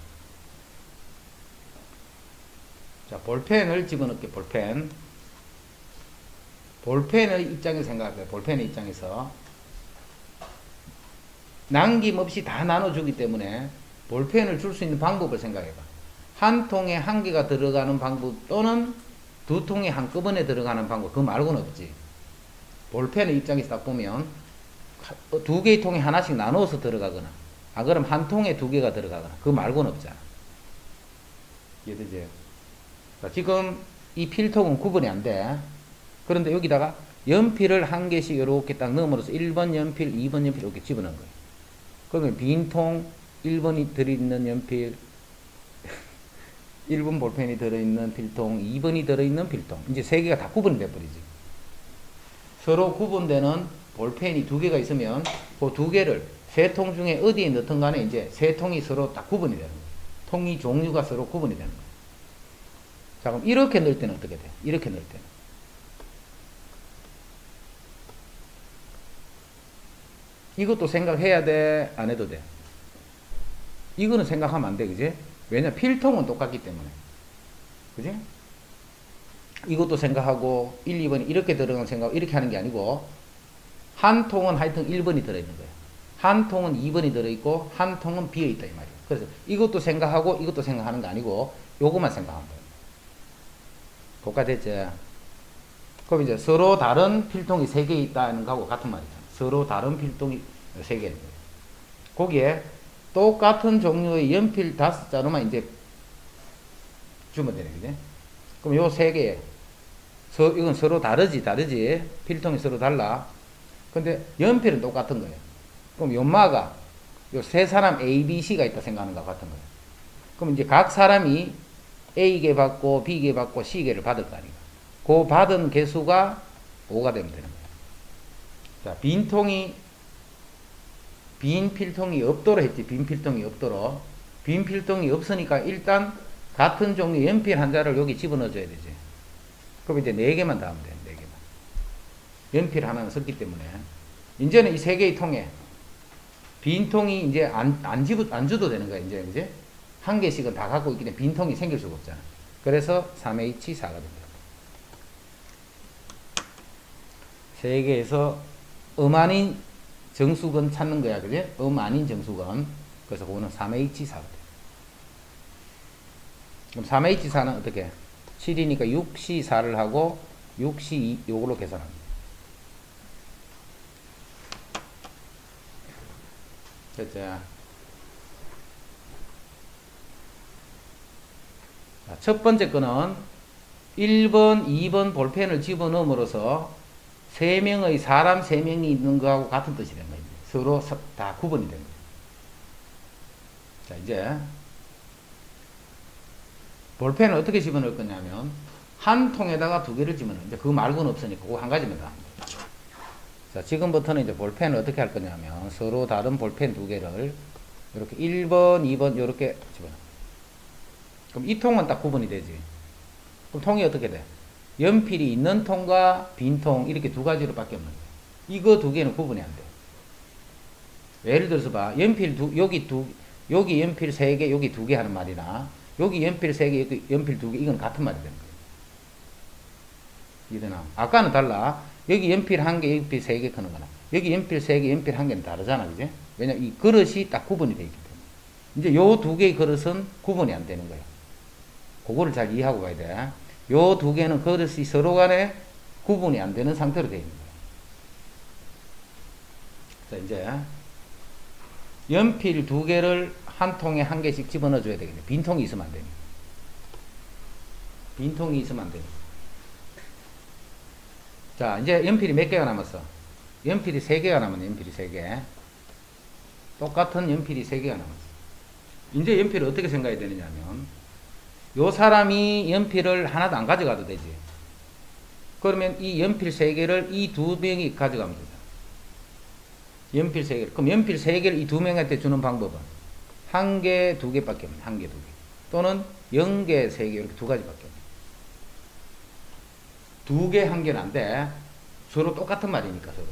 자, 볼펜을 집어넣게, 볼펜. 볼펜의 입장에서 생각해요. 볼펜의 입장에서. 남김없이 다 나눠주기 때문에 볼펜을 줄 수 있는 방법을 생각해봐. 한 통에 한 개가 들어가는 방법 또는 두 통에 한꺼번에 들어가는 방법, 그거 말고는 없지. 볼펜의 입장에서 딱 보면 두 개의 통에 하나씩 나눠서 들어가거나, 그럼 한 통에 두 개가 들어가거나, 그거 말고는 없잖아. 이해되지? 자, 지금 이 필통은 구분이 안 돼. 그런데 여기다가 연필을 한 개씩 이렇게 딱 넣음으로써 1번 연필, 2번 연필 이렇게 집어넣은 거예요. 그러면 빈통 1번이 들어있는 연필, 1번 볼펜이 들어있는 필통, 2번이 들어있는 필통. 이제 세 개가 다 구분이 돼버리지. 서로 구분되는 볼펜이 두 개가 있으면 그 두 개를 세 통 중에 어디에 넣든 간에 이제 세 통이 서로 딱 구분이 되는 거예요. 통이 종류가 서로 구분이 되는 거예요. 자, 그럼 이렇게 넣을 때는 어떻게 돼? 이렇게 넣을 때는. 이것도 생각해야 돼? 안 해도 돼? 이거는 생각하면 안 돼, 그지? 왜냐, 필통은 똑같기 때문에. 그지? 이것도 생각하고, 1, 2번이 이렇게 들어가는 생각, 이렇게 하는 게 아니고, 한 통은 하여튼 1번이 들어있는 거예요. 한 통은 2번이 들어있고, 한 통은 비어있다, 이 말이에요. 그래서 이것도 생각하고, 이것도 생각하는 거 아니고, 요것만 생각하면 돼요. 똑같았지? 그럼 이제 서로 다른 필통이 3개 있다는 거하고 같은 말이죠. 서로 다른 필통이 3개 있는 거예요. 거기에 똑같은 종류의 연필 5자루만 이제 주면 되네, 그지? 그럼 요 3개, 이건 서로 다르지? 필통이 서로 달라. 근데 연필은 똑같은 거예요. 그럼 연마가 요 세 사람 A, B, C가 있다 생각하는 거 같은 거예요. 그럼 이제 각 사람이 A개 받고 B개 받고 C개를 받을 거 아니에요. 그 받은 개수가 5가 되면 되는 거예요. 자, 빈 필통이 없도록 했지. 빈 필통이 없도록. 빈 필통이 없으니까 일단 같은 종류 연필 한 자를 여기 집어넣어줘야 되지. 그럼 이제 4개만 더 하면 돼. 4개만. 연필 하나는 썼기 때문에. 이제는 이 3개의 통에 빈 통이 이제 안 줘도 되는 거야. 이제, 그지? 한 개씩은 다 갖고 있기 때문에 빈 통이 생길 수가 없잖아. 그래서 3H4가 됩니다. 3개에서 아닌 정수건 찾는 거야. 그지? 아닌 정수건. 그래서 그거는 3H4가 돼. 그럼 3H4는 어떻게? 7이니까 6C4를 하고 6C2 요걸로 계산합니다. 됐죠? 자, 첫 번째 거는 1번, 2번 볼펜을 집어넣음으로써 3명의 사람 3명이 있는 거하고 같은 뜻이 된 거예요. 서로 다 구분이 된 거예요. 자, 이제 볼펜을 어떻게 집어넣을 거냐면 한 통에다가 2개를 집어넣어요. 이제 그거 말고는 없으니까 그거 한 가지만 더 합니다. 자, 지금부터는 이제 볼펜을 어떻게 할 거냐면 서로 다른 볼펜 2개를 이렇게 1번, 2번 이렇게 집어넣어요. 그럼 이 통은 딱 구분이 되지. 그럼 통이 어떻게 돼? 연필이 있는 통과 빈 통 이렇게 두 가지로 밖에 없는 거예요. 이거 2개는 구분이 안 돼. 예를 들어서 봐. 여기 연필 3개, 여기 2개 하는 말이나 여기 연필 3개, 여기 연필 2개 이건 같은 말이 되는 거예요. 이해되나? 아까는 달라. 여기 연필 1개, 연필 3개 크는 거나 여기 연필 3개, 연필 1개는 다르잖아. 그지? 왜냐면 이 그릇이 딱 구분이 되어 있기 때문에. 이제 요 2개의 그릇은 구분이 안 되는 거예요. 그거를 잘 이해하고 가야 돼. 요 2개는 그릇이 서로 간에 구분이 안 되는 상태로 되어 있는 거예요. 자, 이제 연필 2개를 한 통에 1개씩 집어넣어 줘야 되겠네. 빈통이 있으면 안 되니까. 빈통이 있으면 안 되니까. 자, 이제 연필이 몇 개가 남았어? 연필이 3개가 남았네. 연필이 3개. 똑같은 연필이 3개가 남았어. 이제 연필을 어떻게 생각해야 되느냐면 요 사람이 연필을 하나도 안 가져가도 되지. 그러면 이 연필 3개를 이 2명이 가져가면 되잖아. 연필 3개를. 그럼 연필 3개를 이 2명한테 주는 방법은 1개, 2개밖에 없네. 1개, 2개. 또는 0개, 3개 이렇게 2가지밖에 없네. 2개, 1개는 안 돼. 서로 똑같은 말이니까 서로.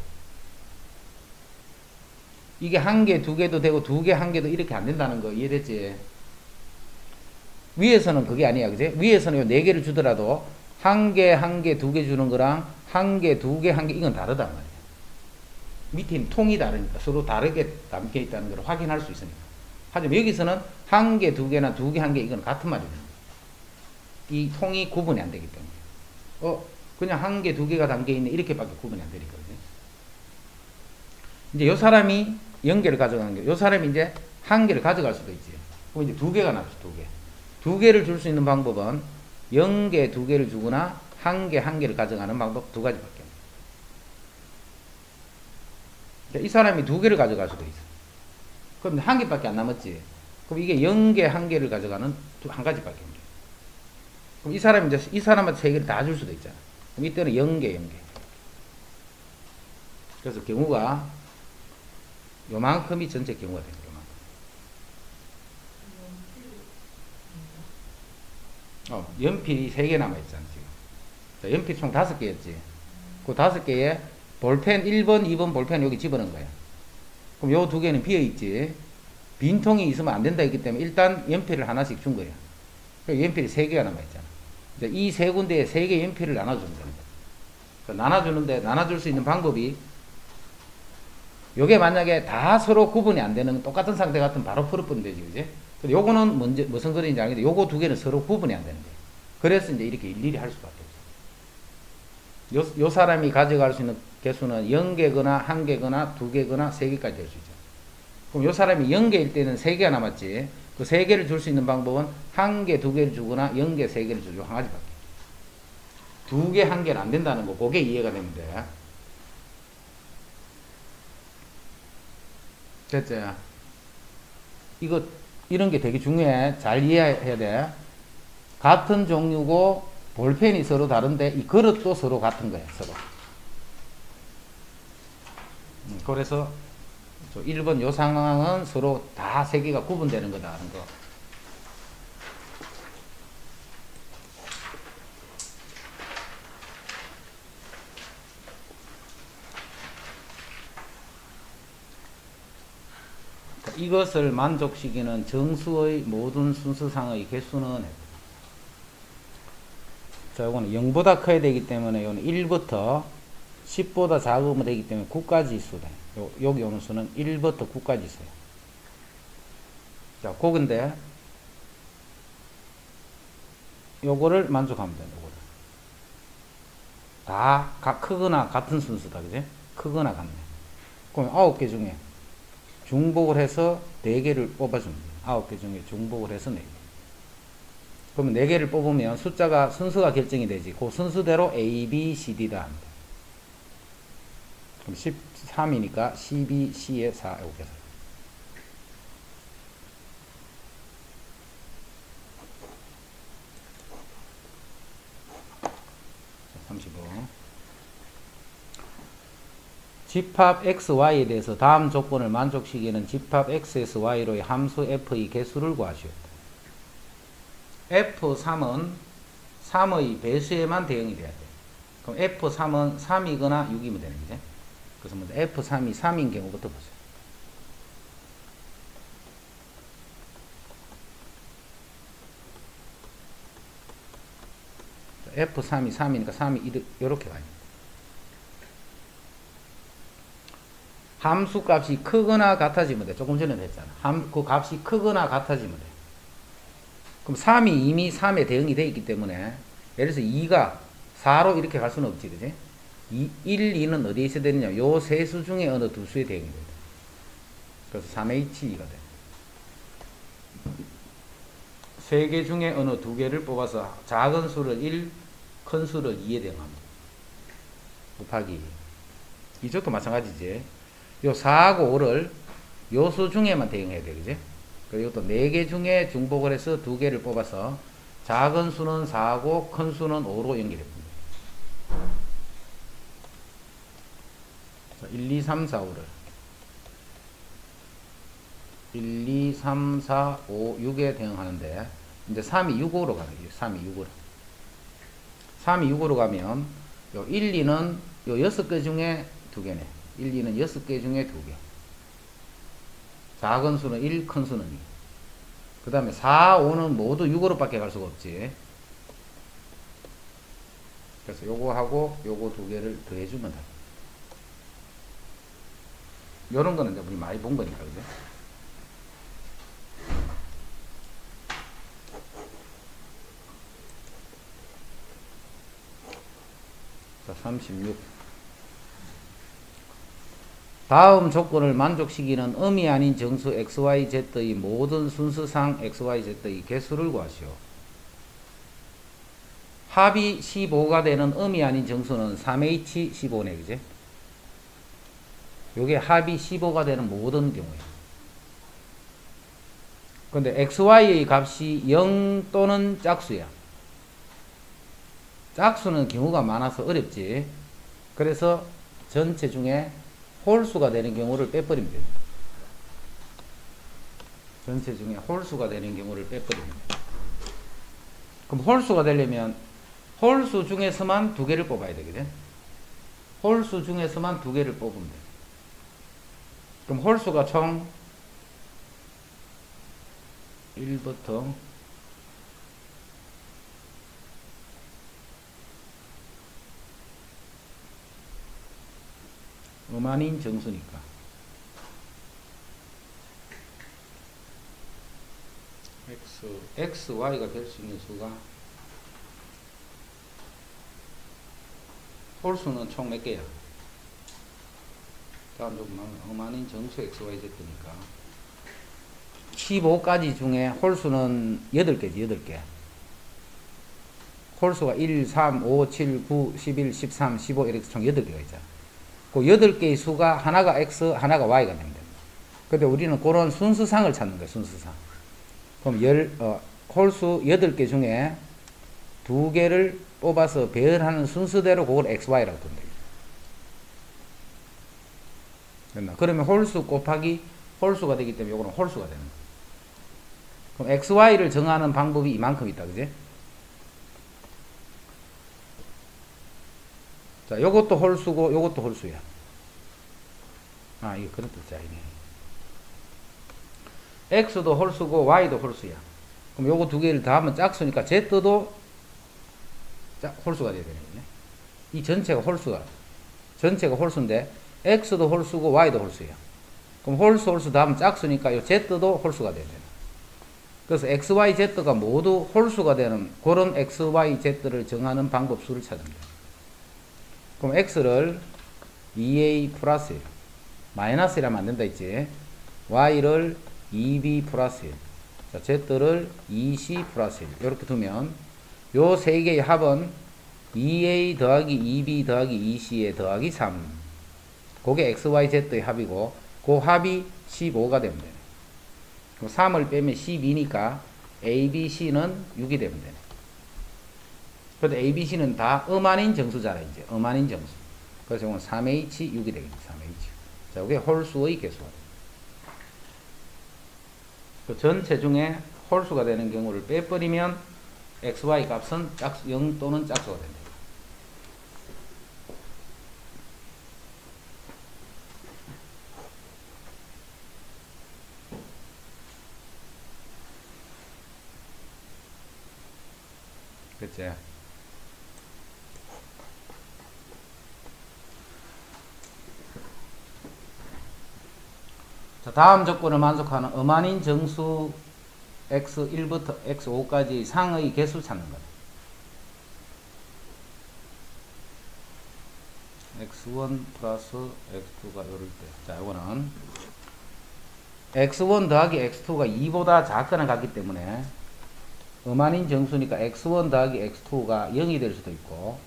이게 1개, 2개도 되고 2개, 1개도 이렇게 안 된다는 거 이해됐지? 위에서는 그게 아니야. 그지? 위에서는 요 4개를 주더라도 1개, 1개, 2개 주는 거랑 1개, 2개, 1개 이건 다르단 말이야. 밑에 통이 다르니까 서로 다르게 담겨 있다는 걸 확인할 수 있으니까. 하지만 여기서는 1개, 2개나 2개, 1개 이건 같은 말이에요. 이 통이 구분이 안 되기 때문에. 그냥 1개, 2개가 담겨 있는 이렇게밖에 구분이 안 되니까. 그지? 이제 요 사람이 0개를 가져가는 게, 요 사람이 이제 1개를 가져갈 수도 있지. 그럼 이제 2개가 남죠, 2개. 두 개를 줄 수 있는 방법은 0개 두 개를 주거나 1개 한 개를 가져가는 방법 두 가지밖에 없어요. 이 사람이 두 개를 가져갈 수도 있어. 그럼 한 개밖에 안 남았지. 그럼 이게 0개 한 개를 가져가는 한 가지밖에 없네. 그럼 이 사람이 이제 이 사람한테 세 개를 다 줄 수도 있잖아. 그럼 이때는 0개. 그래서 경우가 요만큼이 전체 경우가 됩니다. 연필이 3개 남아있잖아, 지금. 자, 연필 총 5개였지. 그 5개에 볼펜 1번, 2번 볼펜 여기 집어넣은 거야. 그럼 요 2개는 비어있지. 빈통이 있으면 안 된다 했기 때문에 일단 연필을 하나씩 준 거야. 그리고 연필이 3개가 남아있잖아. 이제 이 세 군데에 3개 연필을 나눠주면 되는 거야. 나눠주는데, 나눠줄 수 있는 방법이 요게 만약에 다 서로 구분이 안 되는 똑같은 상태 같으면 바로 풀어버리면 되지, 그지? 근데 요거는 먼저 무슨 그림인지 알겠는데 요거 2개는 서로 구분이 안 되는 거예요. 그래서 이제 이렇게 일일이 할 수밖에 없어요. 요 사람이 가져갈 수 있는 개수는 0개거나 1개거나 2개거나 3개까지 될 수 있죠. 그럼 요 사람이 0개일 때는 3개가 남았지. 그 3개를 줄 수 있는 방법은 1개, 2개를 주거나 0개, 3개를 주죠. 한 가지밖에. 2개, 1개는 안 된다는 거. 그게 이해가 되면 돼. 됐지? 이런 게 되게 중요해. 잘 이해해야 돼. 같은 종류고 볼펜이 서로 다른데 이 그릇도 서로 같은 거야. 서로. 그래서 1번 요 상황은 서로 다 3개가 구분되는 거다 하는 거. 이것을 만족시키는 정수의 모든 순서상의 개수는, 자, 이거는 0보다 커야 되기 때문에 이거는 1부터 10보다 작으면 되기 때문에 9까지 있어야 돼. 여기 오는 수는 1부터 9까지 있어요. 자, 그건데 요거를 만족하면 돼. 요거를 다 크거나 같은 순서다, 그지? 크거나 같네. 그럼 9개 중에 중복을 해서 4개를 뽑아줍니다. 9개 중에 중복을 해서 4개. 그러면 4개를 뽑으면 숫자가, 순서가 결정이 되지. 그 순서대로 A, B, C, D다 합니다. 그럼 13이니까 12, C에 4, 이렇게 해서. 자, 35. 집합 XY에 대해서 다음 조건을 만족시키는 집합 XSY로의 함수 F의 개수를 구하시오. F3은 3의 배수에만 대응이 돼야 돼. 그럼 F3은 3이거나 6이면 되는 거지. 그래서 먼저 F3이 3인 경우부터 보세요. F3이 3이니까 3이 이렇게 가요. 함수 값이 크거나 같아지면 돼. 조금 전에 했잖아. 그 값이 크거나 같아지면 돼. 그럼 3이 이미 3에 대응이 되어 있기 때문에, 예를 들어서 2가 4로 이렇게 갈 수는 없지, 그지? 1, 2는 어디에 있어야 되느냐? 요 세 수 중에 어느 두 수에 대응이 돼요. 그래서 3H2가 돼. 세 개 중에 어느 두 개를 뽑아서 작은 수를 1, 큰 수를 2에 대응합니다. 곱하기. 이쪽도 마찬가지지. 요 4하고 5를 요 수 중에만 대응해야 돼, 그지? 그리고 또 4개 중에 중복을 해서 2개를 뽑아서 작은 수는 4하고 큰 수는 5로 연결해봅니다. 1, 2, 3, 4, 5를 1, 2, 3, 4, 5, 6에 대응하는데, 이제 3이 6, 5로 가는 거예요. 3이 6, 5로. 3이 6, 5로 가면 요 1, 2는 요 6개 중에 2개네. 1, 2는 6개 중에 2개. 작은 수는 1, 큰 수는 2. 그 다음에 4, 5는 모두 6으로 밖에 갈 수가 없지. 그래서 요거 하고 요거 2개를 더해주면 돼. 요런 거는 이제 우리 많이 본 거니까, 그죠? 자, 36. 다음 조건을 만족시키는 음이 아닌 정수 XYZ의 모든 순수상 XYZ의 개수를 구하시오. 합이 15가 되는 음이 아닌 정수는 3H15네, 그제? 요게 합이 15가 되는 모든 경우에. 근데 XY의 값이 0 또는 짝수야. 짝수는 경우가 많아서 어렵지. 그래서 전체 중에 홀수가 되는 경우를 빼버리면 됩니다. 전체 중에 홀수가 되는 경우를 빼버리면 됩니다. 그럼 홀수가 되려면 홀수 중에서만 두 개를 뽑아야 되거든. 홀수 중에서만 두 개를 뽑으면 돼. 그럼 홀수가 총 1부터 음아닌 정수니까 x, y가 될 수 있는 수가 홀수는 총 몇 개야? 다음 조금만 음아닌 정수 x, y, z니까 15까지 중에 홀수는 8개지, 8개. 홀수가 1, 3, 5, 7, 9, 11, 13, 15 이렇게 총 8개가 있잖아. 그 8개의 수가 하나가 x, 하나가 y가 됩니다. 근데 우리는 그런 순수상을 찾는 거예요, 순수상. 그럼 홀수 8개 중에 2개를 뽑아서 배열하는 순서대로 그걸 xy라고 부른다. 됐나? 그러면 홀수 곱하기 홀수가 되기 때문에 이거는 홀수가 되는 거예요. 그럼 xy를 정하는 방법이 이만큼 있다, 그지? 자, 요것도 홀수고 요것도 홀수야. 아, 이거 그런 뜻이네. x도 홀수고 y도 홀수야. 그럼 요거 두 개를 다 하면 짝수니까 z도 홀수가 돼야 되네. 이 전체가 홀수인데 x도 홀수고 y도 홀수야. 그럼 홀수 다 하면 짝수니까 요 z도 홀수가 돼야 되네. 그래서 x, y, z가 모두 홀수가 되는 그런 x, y, z를 정하는 방법 수를 찾습니다. 그럼 x를 2a 플러스 1 마이너스 1하면 안 된다 했지. y를 2b 플러스 1 자, z를 2c 플러스 1 이렇게 두면 요 세 개의 합은 2a 더하기 2b 더하기 2c에 더하기 3 그게 x, y, z의 합이고 그 합이 15가 되면 되네. 그럼 3을 빼면 12니까 a, b, c는 6이 되면 되네. 그런데 a, b, c는 다 음아닌 정수잖아. 이제 음아닌 정수. 그래서 이건 3h 6이 되겠네. 3h. 자, 이게 홀수의 개수가 돼. 그 전체 중에 홀수가 되는 경우를 빼버리면 x, y 값은 0 또는 짝수가 된다. 그치? 자, 다음 조건을 만족하는 음아닌 정수 x1부터 x5까지 상의 개수 찾는 거다. x1 플러스 x2가 이럴 때. 자, 이거는 x1 더하기 x2가 2보다 작거나 같기 때문에 음아닌 정수니까 x1 더하기 x2가 0이 될 수도 있고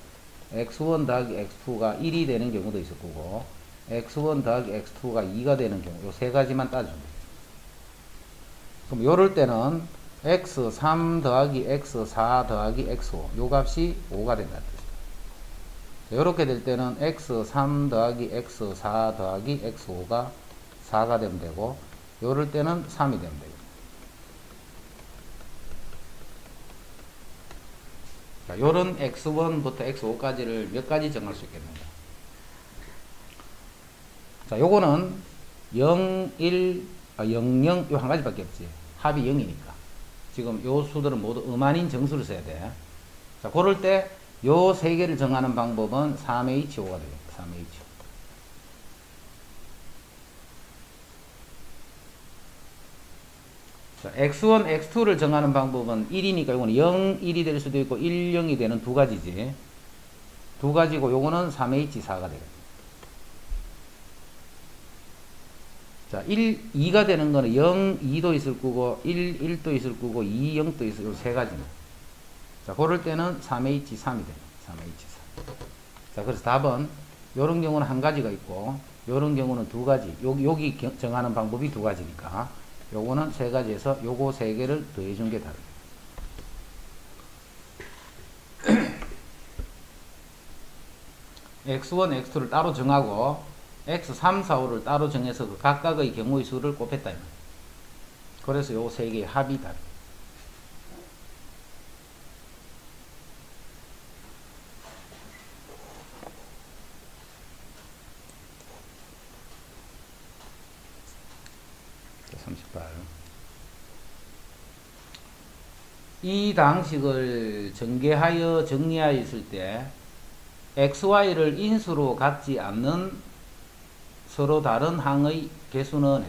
x1 더하기 x2가 1이 되는 경우도 있을 거고 x1 더하기 x2가 2가 되는 경우 요 세 가지만 따져줍니다. 그럼 요럴 때는 x3 더하기 x4 더하기 x5 요 값이 5가 된다는 뜻이다. 요렇게 될 때는 x3 더하기 x4 더하기 x5가 4가 되면 되고 요럴 때는 3이 되면 되고 자, 요런 x1부터 x5까지를 몇 가지 정할 수 있겠는가? 자, 요거는 0, 1, 0, 0, 요 한 가지밖에 없지. 합이 0이니까. 지금 요 수들은 모두 음아닌 정수를 써야 돼. 자, 그럴 때 요 세 개를 정하는 방법은 3H5가 되겠다. 3H5. 자, x1, x2를 정하는 방법은 1이니까 요거는 0, 1이 될 수도 있고 1, 0이 되는 두 가지지. 두 가지고 요거는 3H4가 되겠다. 자, 1, 2가 되는 거는 0, 2도 있을 거고 1, 1도 있을 거고 2, 0도 있을 거고 세 가지입니다. 자, 그럴 때는 3H3이 됩니다. 3H3. 자, 그래서 답은 요런 경우는 한 가지가 있고 요런 경우는 두 가지. 여기 정하는 방법이 두 가지니까 요거는 세 가지에서 요거 세 개를 더해 준 게 답입니다. x1, x2를 따로 정하고 x3, 4, 5를 따로 정해서 그 각각의 경우의 수를 곱했다. 그래서 요 세 개의 합이 답입니다. 자, 38. 이 당식을 전개하여 정리하여 있을 때 xy를 인수로 갖지 않는 서로 다른 항의 개수는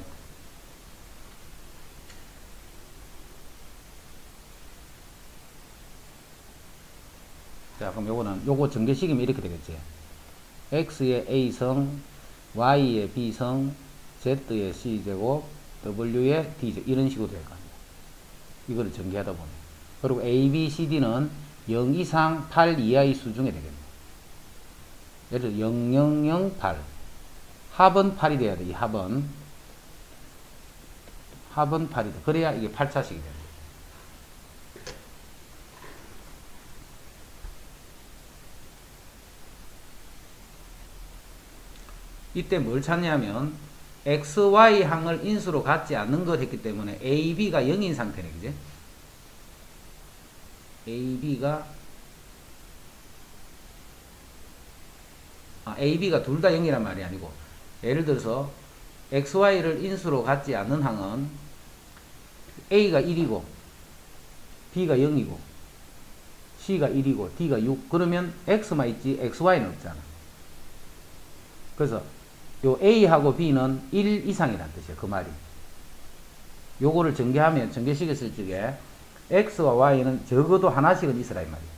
자, 그럼 요거 전개식이면 이렇게 되겠지. x의 a성, y의 b성, z의 c제곱, w의 d제곱 이런 식으로 될 겁니다. 이거를 전개하다 보면. 그리고 a, b, c, d는 0 이상 8 이하의 수 중에 되겠네요. 예를 들어 0, 0, 0, 8. 합은 8이 돼야 돼. 이 합은 8이 돼. 그래야 이게 8차식이 됩니다. 이때 뭘 찾냐면 xy 항을 인수로 갖지 않는 것 했기 때문에 a, b가 0인 상태네. 그지? a, b가 둘 다 0이란 말이 아니고 예를 들어서 xy를 인수로 갖지 않는 항은 a가 1이고 b가 0이고 c가 1이고 d가 6 그러면 x만 있지 xy는 없잖아. 그래서 요 a하고 b는 1 이상이란 뜻이야. 그 말이. 요거를 전개하면 전개식을 쓸 적에 x와 y는 적어도 하나씩은 있으라 이 말이야.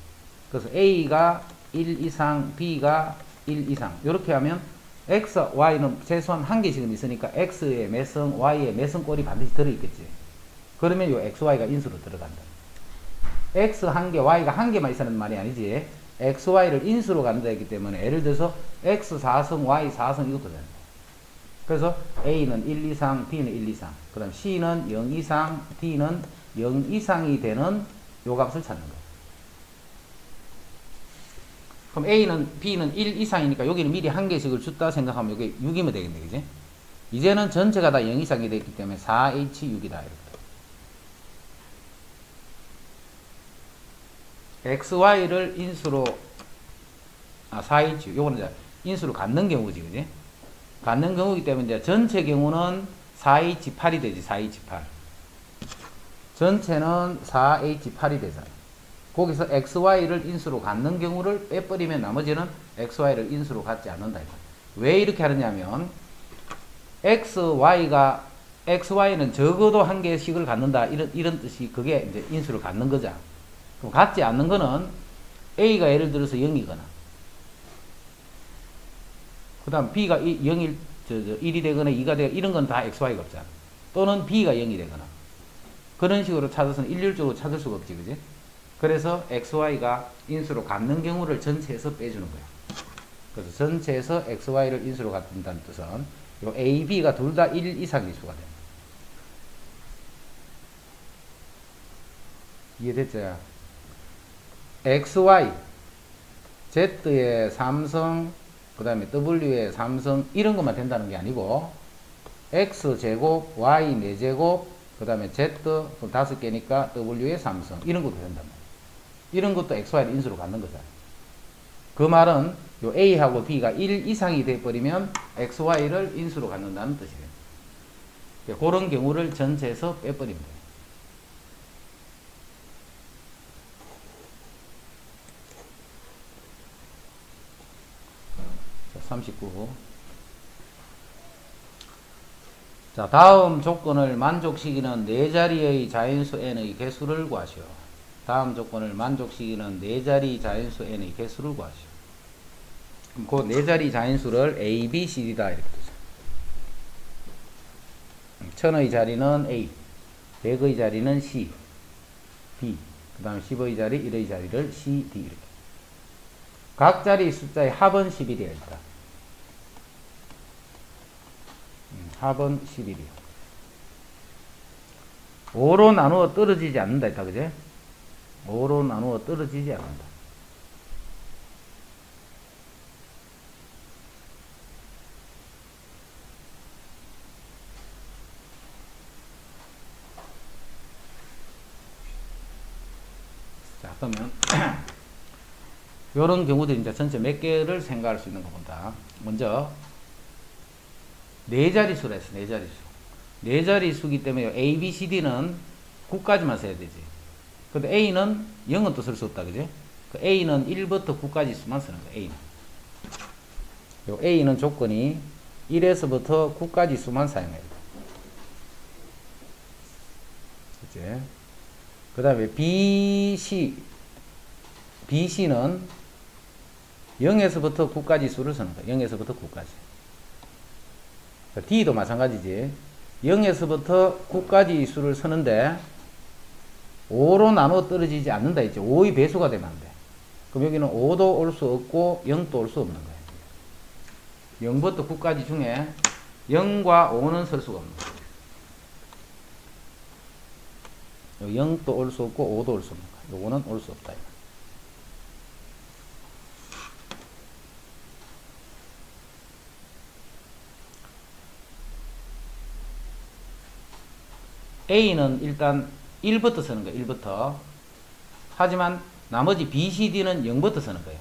그래서 a가 1 이상 b가 1 이상 이렇게 하면 x, y는 최소한 한 개씩은 있으니까 x의 매성, y의 매성꼴이 반드시 들어있겠지. 그러면 요 x, y가 인수로 들어간다. x 한 개, y가 한 개만 있으라는 말이 아니지. x, y를 인수로 간다 했기 때문에 예를 들어서 x 4성, y 4성 이것도 된다. 그래서 a는 1 이상, b는 1 이상, 그 다음 c는 0 이상, d는 0 이상이 되는 요 값을 찾는 거야. 그럼 A는, B는 1 이상이니까 여기는 미리 한 개씩을 줬다 생각하면 여기 6이면 되겠네, 그지? 이제는 전체가 다 0 이상이 되기 때문에 4H6이다. 이렇게. XY를 인수로, 4H, 요거는 이제 인수로 갖는 경우지, 그지? 갖는 경우이기 때문에 이제 전체 경우는 4H8이 되지, 4H8. 전체는 4H8이 되잖아. 거기서 XY를 인수로 갖는 경우를 빼버리면 나머지는 XY를 인수로 갖지 않는다. 왜 이렇게 하느냐면 XY는 적어도 한 개씩을 갖는다. 이런 뜻이 그게 이제 인수를 갖는 거죠. 그럼 갖지 않는 거는 A가 예를 들어서 0이거나 그 다음 B가 1이 되거나 2가 되거나 이런 건 다 XY가 없잖아. 또는 B가 0이 되거나 그런 식으로 찾아서는 일률적으로 찾을 수가 없지. 그지? 그래서 XY가 인수로 갖는 경우를 전체에서 빼주는 거야. 그래서 전체에서 XY를 인수로 갖는다는 뜻은 요 A, B가 둘 다 1 이상의 수가 됩니다. 이해됐죠? XY, Z의 3성, 그 다음에 W의 3성 이런 것만 된다는 게 아니고 X제곱, Y 4제곱, 그 다음에 Z 5개니까 W의 3성 이런 것도 된단 말이야. 이런 것도 XY를 인수로 갖는 거잖아. 그 말은 요 A하고 B가 1 이상이 돼버리면 XY를 인수로 갖는다는 뜻이에요. 그런 경우를 전체에서 빼버리면 돼요. 자, 39. 자, 다음 조건을 만족시키는 4자리의 자연수 n의 개수를 구하시오. 다음 조건을 만족시키는 4자리 자연수 n의 개수를 구하시오. 그럼 그 4자리 자연수를 A, B, C, D다 이렇게 되죠. 1000의 자리는 A, 100의 자리는 C, D, 그 다음에 10의 자리, 1의 자리를 C, D 이렇게. 각 자리 숫자의 합은 11이야 일단. 합은 11이야. 5로 나누어 떨어지지 않는다 했다 그제? 5로 나누어 떨어지지 않는다. 자, 그러면 이런 경우들이 이제 전체 몇 개를 생각할 수 있는 것보다 먼저 네 자리수라 했어. 네 자리수. 네 자리수기 때문에 A, B, C, D는 9까지만 써야 되지. 근데 A는 0은 또 쓸 수 없다. 그지? 그 A는 1부터 9까지 수만 쓰는 거야. A는. 요 A는 조건이 1에서부터 9까지 수만 사용해야 돼. 그치? 그 다음에 BC는 0에서부터 9까지 수를 쓰는 거야. 0에서부터 9까지. D도 마찬가지지. 0에서부터 9까지 수를 쓰는데 5로 나눠 떨어지지 않는다 했지. 5의 배수가 되면 안 돼. 그럼 여기는 5도 올 수 없고 0도 올 수 없는 거야. 0부터 9까지 중에 0과 5는 쓸 수가 없는 거야. 0도 올 수 없고 5도 올 수 없는 거야. 요거는 올 수 없다. A는 일단 1부터 쓰는 거야. 1부터. 하지만 나머지 B, C, D는 0부터 쓰는 거야.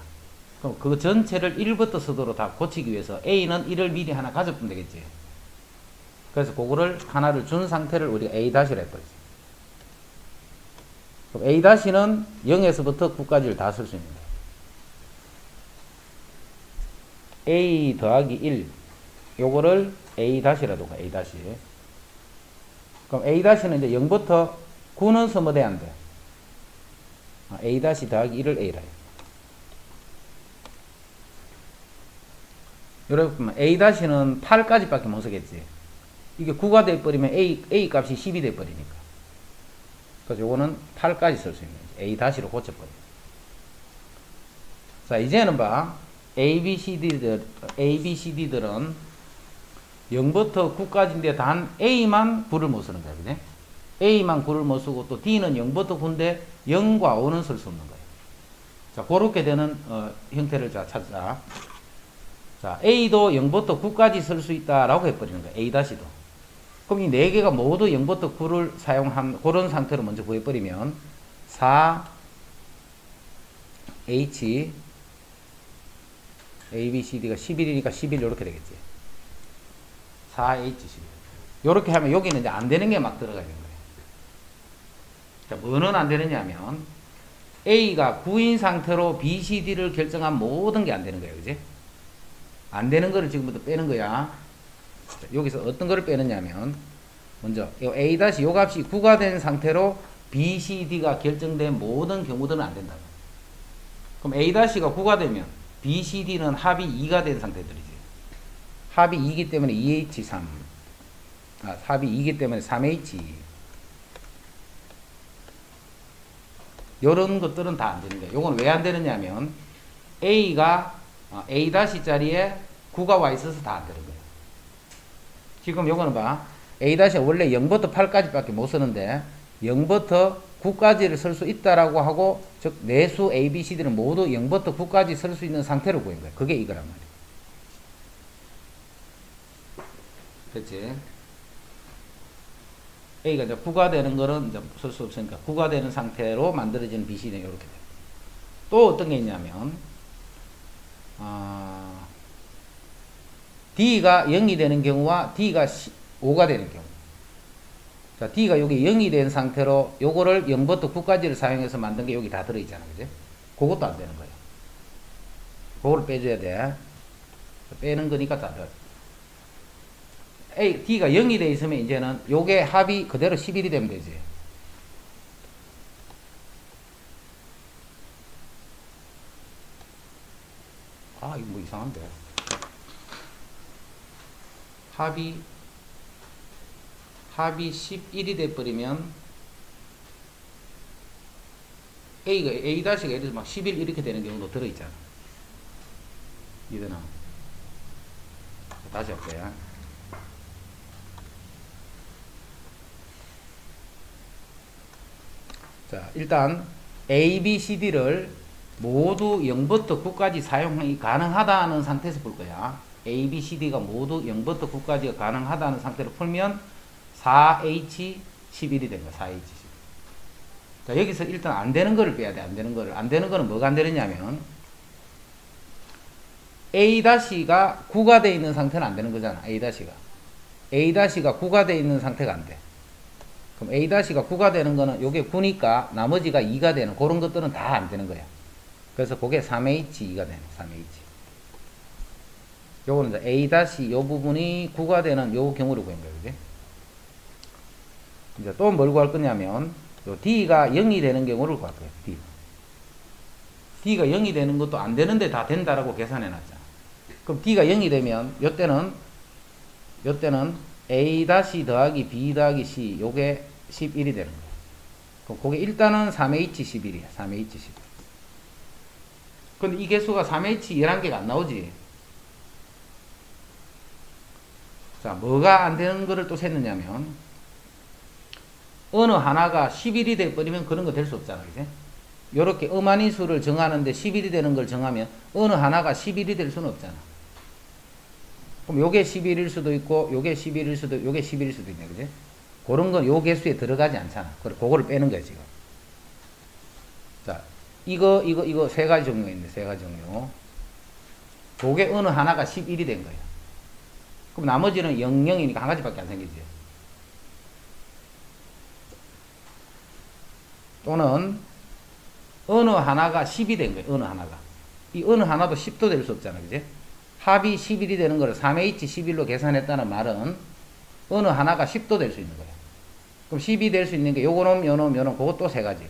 그럼 그 전체를 1부터 쓰도록 다 고치기 위해서 A는 1을 미리 하나 가져보면 되겠지. 그래서 그거를 하나를 준 상태를 우리가 A-라 해버리지. 그럼 A-는 0에서부터 9까지를 다 쓸 수 있는 거야. A 더하기 1 요거를 A-라도 가. A-. 그럼 A-는 이제 0부터 9는 쓰면 돼, 안 돼? A- 더하기 1을 A라 해. 여러분, A-는 8까지 밖에 못 쓰겠지. 이게 9가 돼버리면 A 값이 10이 돼버리니까. 그래서 요거는 8까지 쓸 수 있는 거지. A-로 고쳐버려. 자, 이제는 봐. A, B, C, D들은 0부터 9까지인데 단 A만 9를 못 쓰는 거야. 그지? A만 9를 못 쓰고 또 D는 0부터 9인데 0과 5는 쓸 수 없는 거예요. 자, 그렇게 되는 형태를 찾자. 자, A도 0부터 9까지 쓸 수 있다라고 해버리는 거예요. A-도. 그럼 이 4개가 모두 0부터 9를 사용한 그런 상태로 먼저 구해버리면 4H A, B, C, D가 11이니까 11 이렇게 되겠지. 4H 11. 이렇게 하면 여기는 이제 안 되는 게 막 들어가 있는 거예요. 자, 뭐는 안 되느냐 하면 A가 9인 상태로 B, C, D를 결정한 모든 게 안 되는 거예요. 그지? 안 되는 거를 지금부터 빼는 거야. 자, 여기서 어떤 거를 빼느냐면 먼저 요 A- 요 값이 9가 된 상태로 B, C, D가 결정된 모든 경우들은 안 된다. 그럼 A-가 9가 되면 B, C, D는 합이 2가 된 상태들이지. 합이 2이기 때문에 2H3. 합이 2이기 때문에 3H. 요런 것들은 다 안 되는 거예요. 요건 왜 안 되느냐 하면 A가 A- 자리에 9가 와 있어서 다 안 되는 거예요. 지금 요거는 봐. A- 원래 0부터 8까지 밖에 못 쓰는데 0부터 9까지를 쓸 수 있다라고 하고, 즉 내수 A, B, C, D는 모두 0부터 9까지 쓸 수 있는 상태로 구한 거예요. 그게 이거란 말이에요. 그렇지? A가 이제 9가 되는 거는 이제 쓸 수 없으니까 9가 되는 상태로 만들어지는 B, C, D는 이렇게 돼요. 또 어떤 게 있냐면 D가 0이 되는 경우와 D가 5가 되는 경우. 자, D가 여기 0이 된 상태로 요거를 0부터 9까지를 사용해서 만든 게 여기 다 들어있잖아. 그지? 그것도 안 되는 거예요. 그거를 빼줘야 돼. 빼는 거니까 다 들어. D가 0이 돼 있으면 이제는 요게 합이 그대로 11이 되면 되지. 이거 뭐 이상한데. 합이 11이 돼버리면 A가 A-가 예를 들어서 막 11 이렇게 되는 경우도 들어있잖아. 이해되나? 다시 할게요. 자, 일단 A, B, C, D를 모두 0부터 9까지 사용이 가능하다는 상태에서 풀 거야. A, B, C, D가 모두 0부터 9까지가 가능하다는 상태로 풀면 4H 11이 된 거야. 4H 11. 자, 여기서 일단 안 되는 거를 빼야 돼. 안 되는 거를. 안 되는 거는 뭐가 안 되느냐면 A-가 9가 돼 있는 상태는 안 되는 거잖아. A-가 9가 돼 있는 상태가 안 돼. 그럼 A-가 9가 되는 거는 요게 9니까 나머지가 2가 되는 그런 것들은 다 안 되는 거야. 그래서 그게 3H2가 되네. 3H. 요거는 이제 A- 요 부분이 9가 되는 요 경우를 구한 거예요. 그지? 이제 또 뭘 구할 거냐면 요 D가 0이 되는 경우를 구할 거예요. D가 0이 되는 것도 안 되는데 다 된다라고 계산해 놨잖아. 그럼 D가 0이 되면 요때는 A- 더하기 B 더하기 C 요게 11이 되는 거야. 그럼 그게 일단은 3H11이야. 3H11. 근데 이 개수가 3H 11개가 안 나오지. 자, 뭐가 안 되는 거를 또 셌느냐면 어느 하나가 11이 돼버리면 그런 거 될 수 없잖아. 그지? 요렇게 음한인 수를 정하는데 11이 되는 걸 정하면 어느 하나가 11이 될 수는 없잖아. 그럼 요게 11일 수도 있고 요게 11일 수도 요게 11일 수도 있네. 그지? 그런 건 요 개수에 들어가지 않잖아. 그래, 그거를 빼는 거야, 지금. 자, 이거 세 가지 종류가 있는데, 세 가지 종류. 그게 어느 하나가 11이 된 거야. 그럼 나머지는 00이니까 한 가지밖에 안 생기지. 또는 어느 하나가 10이 된 거예요. 어느 하나가. 이 어느 하나도 10도 될 수 없잖아. 그지? 합이 11이 되는 거를 3H11로 계산했다는 말은 어느 하나가 10도 될 수 있는 거예요. 그럼 10이 될 수 있는 게 요거는 요놈 그것도 세 가지야.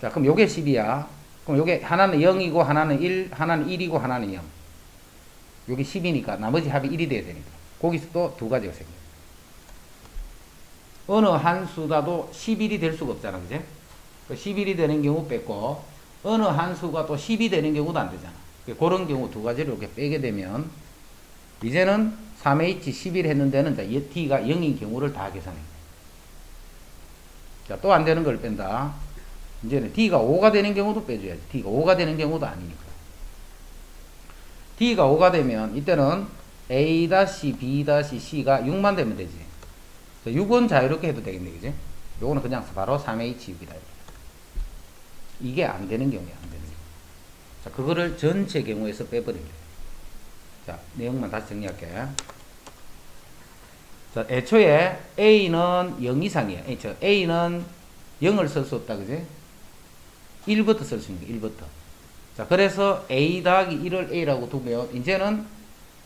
자, 그럼 요게 10이야. 그럼 요게 하나는 0이고 하나는 1, 하나는 1이고 하나는 0. 요게 10이니까 나머지 합이 1이 돼야 되니까. 거기서 또 두 가지가 생겨요. 어느 한 수가도 11이 될 수가 없잖아. 그지? 11이 되는 경우 뺐고 어느 한 수가 또 10이 되는 경우도 안 되잖아. 그런 경우 두 가지를 이렇게 빼게 되면 이제는 3H11 했는 데는 T가 0인 경우를 다 계산해. 자, 또 안 되는 걸 뺀다. 이제는 D가 5가 되는 경우도 빼줘야지. D가 5가 되는 경우도 아니니까. D가 5가 되면 이때는 A-B-C가 6만 되면 되지. 6은 자유롭게 해도 되겠네. 그지? 요거는 그냥 바로 3H6이다. 이게 안 되는 경우야. 안 되는 경우. 자, 그거를 전체 경우에서 빼버리면 돼. 자, 내용만 다시 정리할게. 자, 애초에 A는 0 이상이야. A는 0을 쓸 수 없다. 그지? 1부터 쓸 수 있는 거, 1부터. 자, 그래서 A 더하기 1을 A라고 두면, 이제는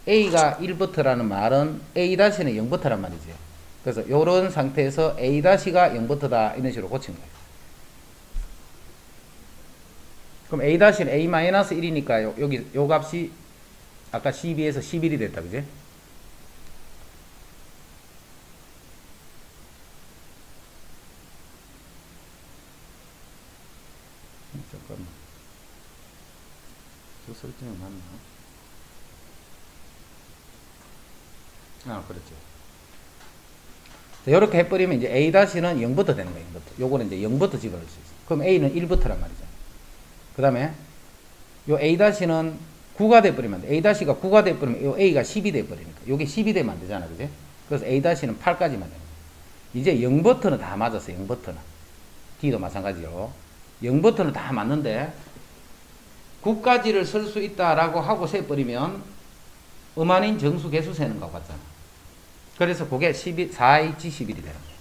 A가 1부터라는 말은 A-는 0부터란 말이지. 그래서 요런 상태에서 A-가 0부터다. 이런 식으로 고친 거예요. 그럼 A-는 A-1이니까 여기 요 값이 아까 12에서 11이 됐다. 그지? 잠깐만. 저 설정이 맞나? 아, 그렇죠. 이렇게 해버리면 이제 A-는 0부터 되는 거예요. 0부터. 요거는 이제 0부터 집어넣을 수 있어. 그럼 A는 1부터란 말이죠. 그 다음에 요 A-는 9가 돼버리면 안 돼. A-가 9가 돼버리면 요 A가 10이 돼버리니까. 요게 10이 되면 안 되잖아. 그지? 그래서 A-는 8까지만 되는 거예요. 이제 0부터는 다 맞았어. 0부터는. D도 마찬가지로. 0부터는 다 맞는데 9까지를 쓸 수 있다라고 하고 세버리면 음한인 정수 개수 세는 거 같잖아. 그래서 그게 4H11이 되는 거예요.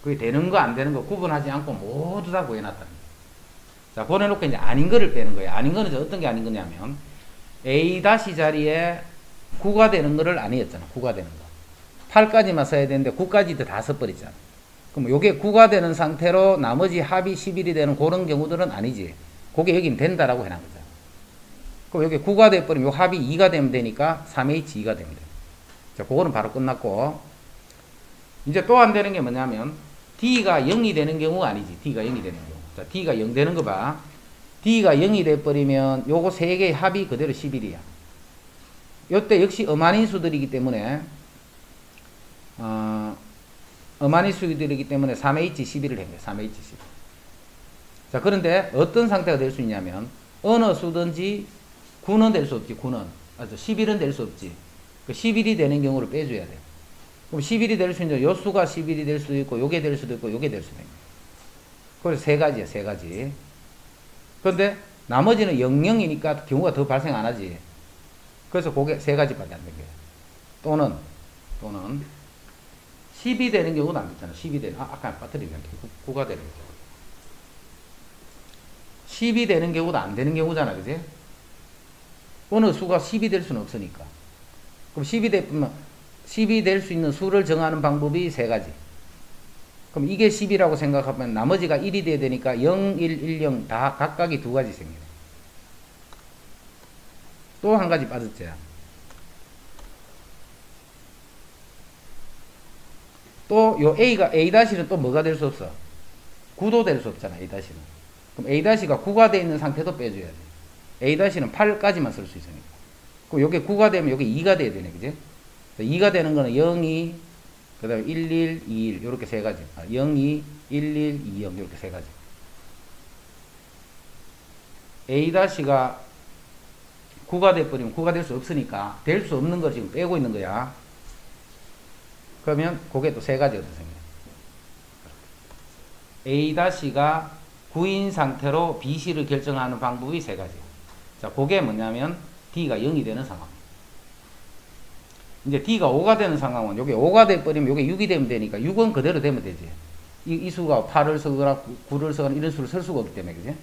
그게 되는 거 안 되는 거 구분하지 않고 모두 다 구해놨다는 거예요. 자, 보내놓고 이제 아닌 거를 빼는 거예요. 아닌 거는 이제 어떤 게 아닌 거냐면 A- 자리에 9가 되는 거를 아니었잖아. 9가 되는 거. 8까지만 써야 되는데 9까지도 다 써버리잖아. 그럼 요게 9가 되는 상태로 나머지 합이 11이 되는 그런 경우들은 아니지. 그게 여긴 된다라고 해놓은 거잖아. 그럼 여기 9가 돼버리면 요 합이 2가 되면 되니까 3H2가 됩니다. 자, 그거는 바로 끝났고, 이제 또 안 되는 게 뭐냐면 D가 0이 되는 경우가 아니지. D가 0이 되는 경우. 자, D가 0 되는 거 봐. D가 0이 돼버리면 요거 세 개의 합이 그대로 11이야. 요때 역시 어만인수들이기 때문에 어만인수들이기 때문에 3H 11을 한 거야. 3H 11. 자, 그런데 어떤 상태가 될 수 있냐면 어느 수든지 9는 될 수 없지. 9는. 11은 될 수 없지. 그 11이 되는 경우를 빼줘야 돼. 그럼 11이 될 수 있는 요 수가 11이 될 수도 있고 요게 될 수도 있고 요게 될 수도 있고. 그래서 세 가지야. 세 가지. 그런데 나머지는 00이니까 경우가 더 발생 안 하지. 그래서 그게 세 가지밖에 안 된 거예요. 또는 10이 되는 경우는 안 됐잖아. 10이 되는, 아까 빠뜨리는 게 9가 되는 거죠. 10이 되는 경우도 안 되는 경우잖아. 그지? 어느 수가 10이 될 수는 없으니까. 그럼 10이 될 수 있는 수를 정하는 방법이 세 가지. 그럼 이게 10이라고 생각하면 나머지가 1이 돼야 되니까 0, 1, 1, 0 다 각각이 두 가지 생기네. 또 한 가지 빠졌지. 또 요 A-는 또 뭐가 될 수 없어? 9도 될 수 없잖아. A-는. 그럼 A-가 9가 되어 있는 상태도 빼줘야 돼. A-는 8까지만 쓸 수 있으니까. 그럼 요게 9가 되면 요게 2가 돼야 되네. 그지? 2가 되는 거는 0, 2, 그 다음에 1, 1, 2, 1 요렇게 세 가지. 0, 2, 1, 1, 2, 0 요렇게 세 가지. A-가 9가 돼버리면 9가 될 수 없으니까 될 수 없는 걸 지금 빼고 있는 거야. 그러면 그게 또 세 가지가 생겨요. A-가 9인 상태로 BC를 결정하는 방법이 세 가지. 자, 그게 뭐냐면 D가 0이 되는 상황. 이제 D가 5가 되는 상황은 요게 5가 돼버리면 요게 6이 되면 되니까 6은 그대로 되면 되지. 이 수가 8을 쓰거나 9를 쓰거나 이런 수를 쓸 수가 없기 때문에, 그지?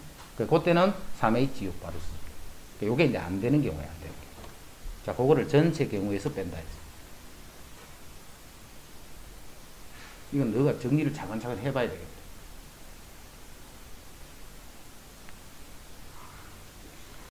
그때는 3H 6 바로 쓰. 요게 이제 안 되는 경우야, 안 되는 경우. 자, 그거를 전체 경우에서 뺀다 했어. 이건 너가 정리를 차근차근 해봐야 되겠다.